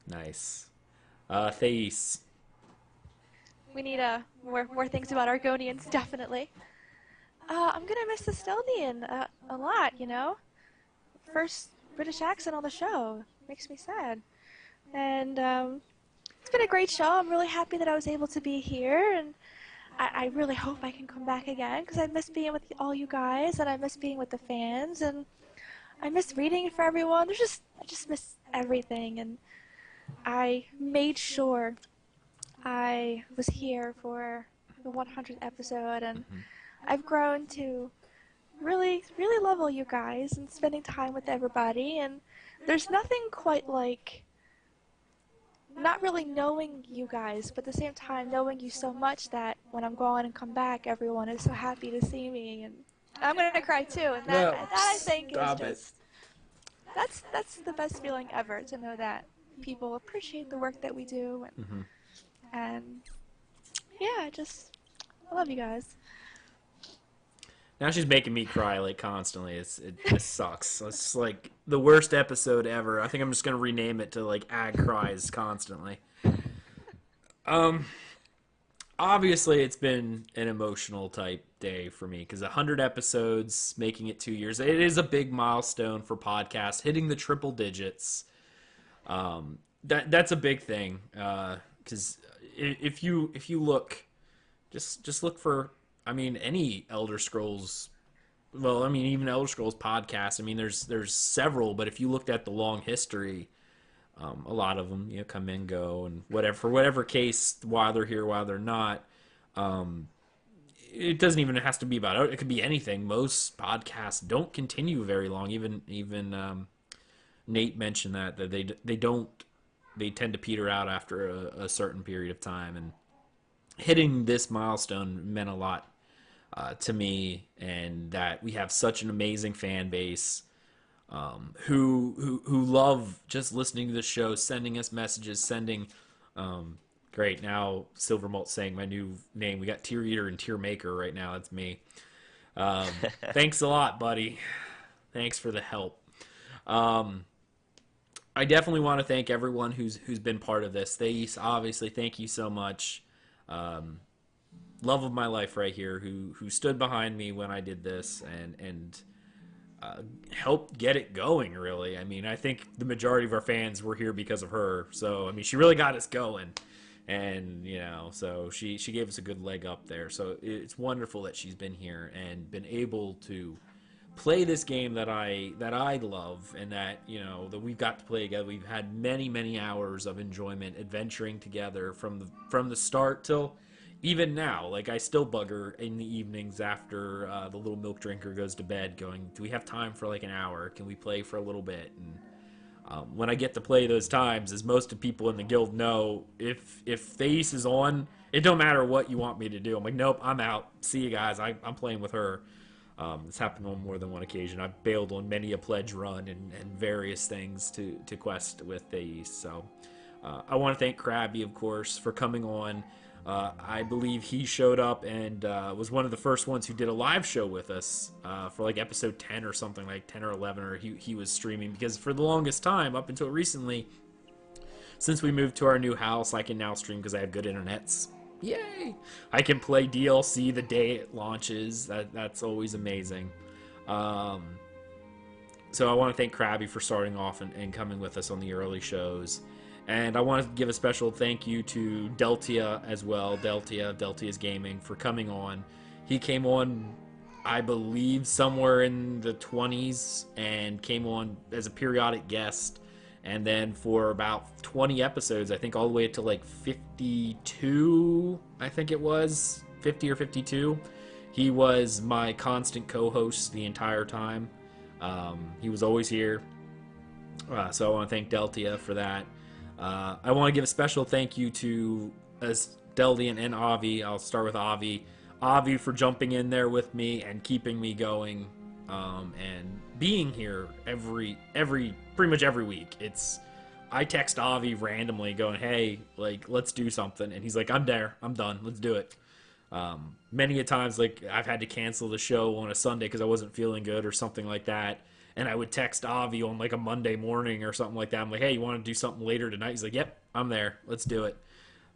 Nice. Thais. We need more things about Argonians, definitely. I'm gonna miss Asteldian a lot, you know? First British accent on the show. Makes me sad. And it's been a great show. I'm really happy that I was able to be here, and I really hope I can come back again, because I miss being with all you guys, and I miss being with the fans, and I miss reading for everyone. I just miss everything, and I made sure I was here for the 100th episode, and I've grown to really love all you guys and spending time with everybody, and there's nothing quite like not really knowing you guys, but at the same time knowing you so much that when I'm gone and come back, everyone is so happy to see me, and I'm gonna cry too, and that I think is just that's the best feeling ever, to know that people appreciate the work that we do, and yeah, I love you guys. Now she's making me cry like constantly. It just sucks. It's like the worst episode ever. I think I'm just gonna rename it to like Ag Cries Constantly. Obviously it's been an emotional type day for me because 100 episodes, making it 2 years. It is a big milestone for podcasts, hitting the triple digits. That's a big thing because if you look, just look for. I mean, any Elder Scrolls, well, I mean, even Elder Scrolls podcasts, I mean, there's several, but if you looked at the long history, a lot of them, come and go, and for whatever case, while they're here, while they're not, it doesn't even have to be about it could be anything. Most podcasts don't continue very long. Even Nate mentioned that they don't they tend to peter out after a certain period of time, and hitting this milestone meant a lot to me, and that we have such an amazing fan base who love just listening to the show, sending us messages, sending great, now Silver Malt saying my new name. We got Tier Eater and Tier Maker right now. That's me. Thanks a lot, buddy. Thanks for the help. I definitely want to thank everyone who's been part of this. Thais, obviously, thank you so much. Love of my life right here, who stood behind me when I did this and helped get it going, really. I mean, I think the majority of our fans were here because of her. So, I mean, she really got us going. And, you know, so she gave us a good leg up there. So it's wonderful that she's been here and been able to play this game that I love, and that, you know, that we've got to play together. We've had many hours of enjoyment adventuring together from the start till even now. Like, I still bug her in the evenings after the little milk drinker goes to bed, going, do we have time for like an hour? Can we play for a little bit? And when I get to play those times, as most of people in the guild know, if Thais is on, it don't matter what you want me to do. I'm like, nope, I'm out. See you guys. I'm playing with her. It's happened on more than one occasion. I've bailed on many a pledge run and various things to quest with Thais. So I want to thank Krabby, of course, for coming on. I believe he showed up and was one of the first ones who did a live show with us for like episode 10 or something, like 10 or 11, or he was streaming, because for the longest time, up until recently, since we moved to our new house, I can now stream because I have good internets. Yay! I can play DLC the day it launches. That's always amazing. So I want to thank Krabby for starting off and coming with us on the early shows. And I want to give a special thank you to Deltia as well. Deltia's Gaming, for coming on. He came on, I believe, somewhere in the 20s and came on as a periodic guest. And then for about 20 episodes, I think all the way to like 52, I think it was, 50 or 52. He was my constant co-host the entire time. He was always here. So I want to thank Deltia for that. I want to give a special thank you to Asteldian and Avi. I'll start with Avi. Avi for jumping in there with me and keeping me going, and being here pretty much every week. I text Avi randomly going, hey, like, let's do something. And he's like, I'm there. I'm done. Let's do it. Many a times, like, I've had to cancel the show on a Sunday because I wasn't feeling good or something like that. And I would text Avi on like a Monday morning or something like that. I'm like, hey, you want to do something later tonight? He's like, yep, I'm there. Let's do it.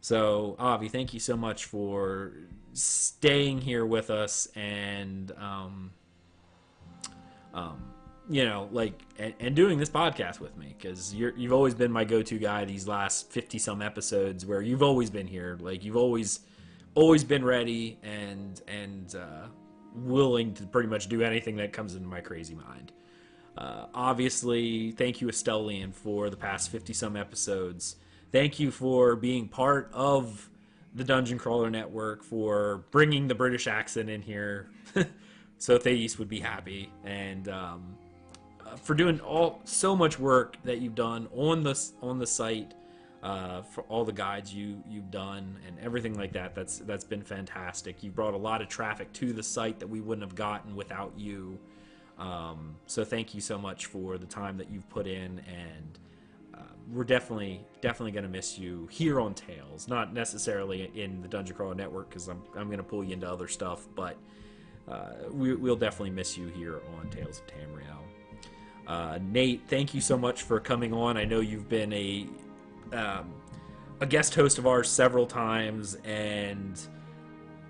So, Avi, thank you so much for staying here with us and, you know, like, and doing this podcast with me, because you've always been my go-to guy these last 50-some episodes, where you've always been here. Like, you've always been ready and willing to pretty much do anything that comes into my crazy mind. Obviously, thank you, Asteldian, for the past 50-some episodes. Thank you for being part of the Dungeon Crawler Network, for bringing the British accent in here so Thais would be happy, and for doing so much work that you've done on the site, for all the guides you've done and everything like that. That's been fantastic. You brought a lot of traffic to the site that we wouldn't have gotten without you. So thank you so much for the time that you've put in, and we're definitely going to miss you here on Tales. Not necessarily in the Dungeon Crawler Network, because I'm going to pull you into other stuff, but we'll definitely miss you here on Tales of Tamriel. Nate, thank you so much for coming on. I know you've been a guest host of ours several times, and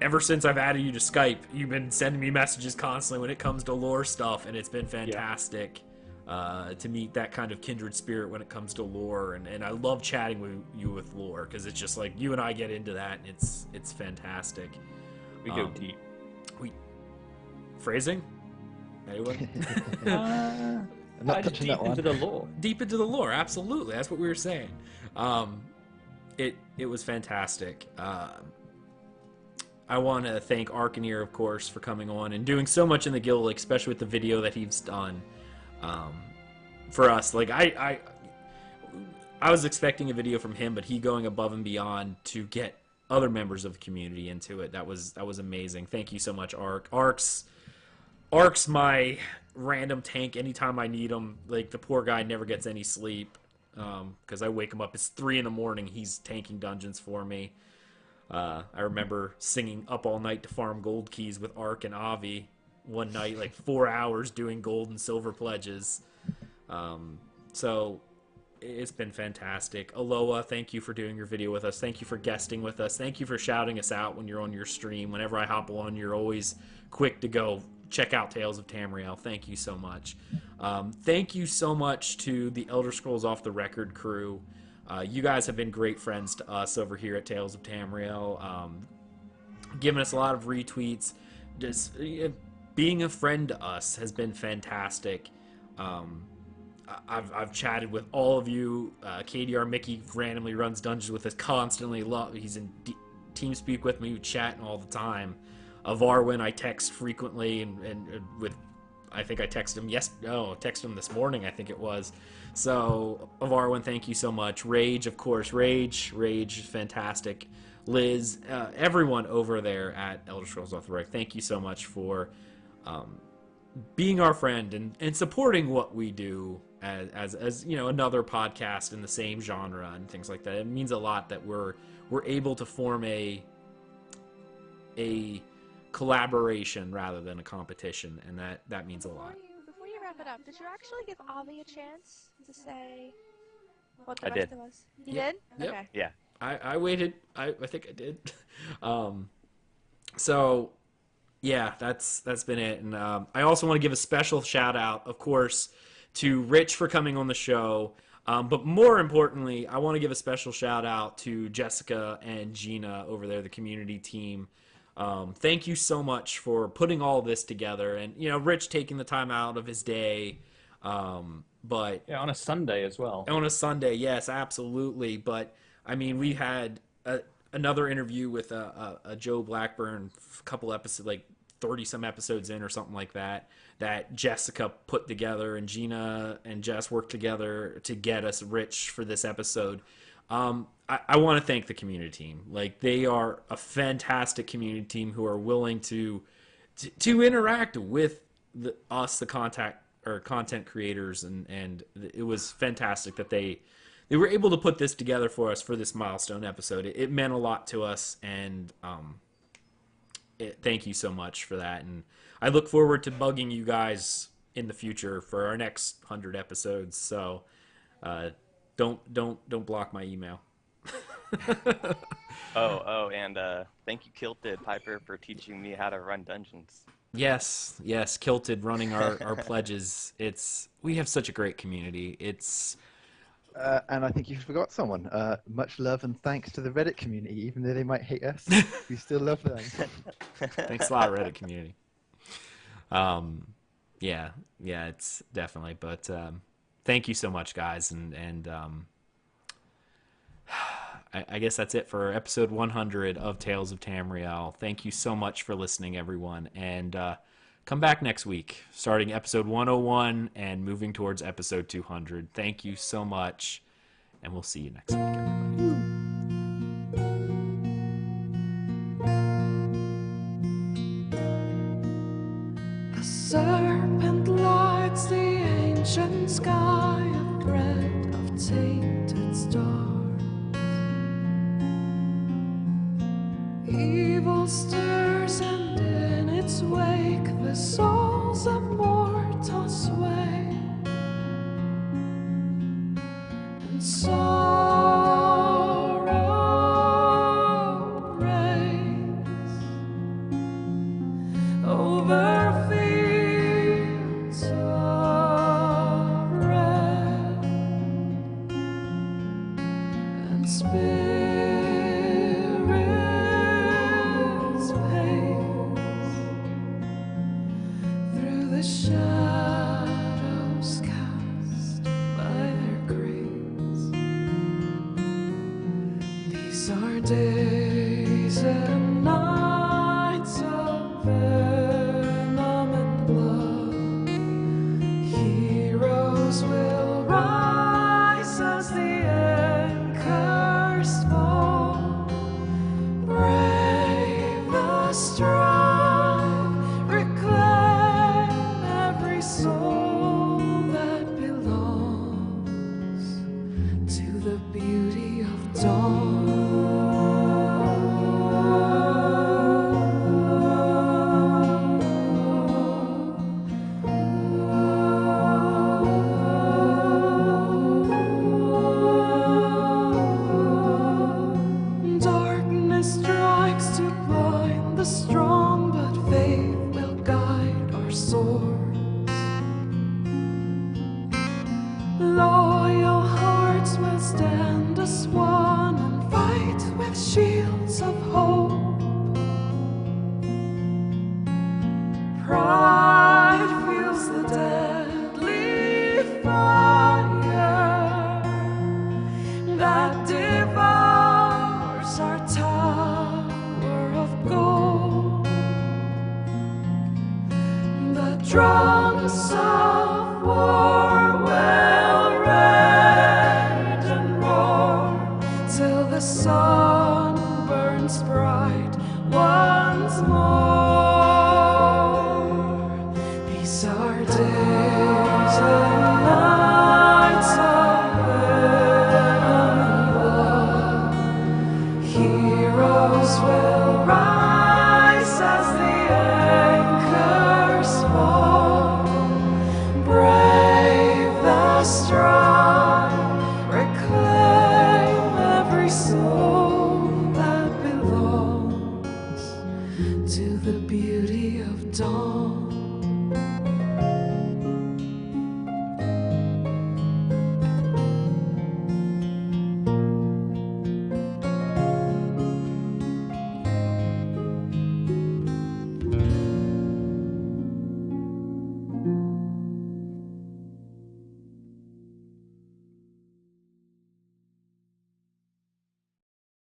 ever since I've added you to Skype, you've been sending me messages constantly when it comes to lore stuff, and it's been fantastic to meet that kind of kindred spirit when it comes to lore, and I love chatting with you with lore, because it's just like you and I get into that, and it's fantastic. We go deep. Phrasing? Anyone? I'm not touching deep that one. into the lore. Deep into the lore, absolutely. That's what we were saying. It was fantastic. I want to thank Arcaneer, of course, for coming on and doing so much in the guild, like, especially with the video that he's done for us. Like, I was expecting a video from him, but he going above and beyond to get other members of the community into it. That was amazing. Thank you so much, Ark. Ark's my random tank anytime I need him. Like, the poor guy never gets any sleep because I wake him up. It's 3 a.m. He's tanking dungeons for me. I remember singing up all night to farm gold keys with Ark and Avi one night, like 4 hours doing gold and silver pledges. So it's been fantastic. Aloha, thank you for doing your video with us. Thank you for guesting with us. Thank you for shouting us out when you're on your stream. Whenever I hop on, you're always quick to go check out Tales of Tamriel. Thank you so much. Thank you so much to the Elder Scrolls Off the Record crew. You guys have been great friends to us over here at Tales of Tamriel, giving us a lot of retweets. Just being a friend to us has been fantastic. I've chatted with all of you. KDR Mickey randomly runs dungeons with us constantly. He's in TeamSpeak with me. We chat all the time. Varwin, I text frequently, and with, I think I texted him texted him this morning, I think it was. So Varwin, thank you so much. Rage, of course, Rage, fantastic. Liz, everyone over there at Elder Scrolls Off the Record, thank you so much for being our friend and supporting what we do as you know, another podcast in the same genre and things like that. It means a lot that we're able to form a collaboration rather than a competition, and that means a lot. Before you wrap it up, did you actually give Avi a chance to say what the I rest did. of us? You did? Yep. Okay. Yeah. I waited. I think I did. So yeah, that's been it. And I also want to give a special shout out, of course, to Rich for coming on the show. But more importantly, I want to give a special shout out to Jessica and Gina over there, the community team. Thank you so much for putting all this together, and you know, Rich taking the time out of his day. But yeah, on a Sunday as well. On a Sunday, yes, absolutely. But I mean, we had another interview with a Joe Blackburn, a couple episodes, like 30 some episodes in or something like that, that Jessica put together, and Gina and Jess worked together to get us Rich for this episode. I want to thank the community team. Like, they are a fantastic community team who are willing to interact with us, the content creators, and it was fantastic that they were able to put this together for us for this milestone episode. It meant a lot to us, and thank you so much for that. And I look forward to bugging you guys in the future for our next 100 episodes. So don't block my email. And thank you, Kilted Piper, for teaching me how to run dungeons. Yes, Kilted running our pledges. We have such a great community. And I think you forgot someone. Much love and thanks to the Reddit community, even though they might hate us, we still love them. Thanks a lot, Reddit community. Yeah, it's definitely. But thank you so much, guys, and I guess that's it for episode 100 of Tales of Tamriel. Thank you so much for listening, everyone, and come back next week, starting episode 101 and moving towards episode 200. Thank you so much, and we'll see you next week, everybody. A serpent lights the ancient sky, a thread of tainted stars. Evil stirs, and in its wake the souls of mortals sway, and sorrow reigns over fields of red, and spirits through the shadows cast by their graves. These are days and nights of venom and blood. Heroes will rise as the like shields of hope. Pride feels the deadly fire that devours our tower of gold. The drums of war will rage and roar till the sun burns bright once more. These are days and nights of blood. Heroes will rise as the anchors fall. Brave the strong, reclaim every soul that belongs to the beauty of dawn.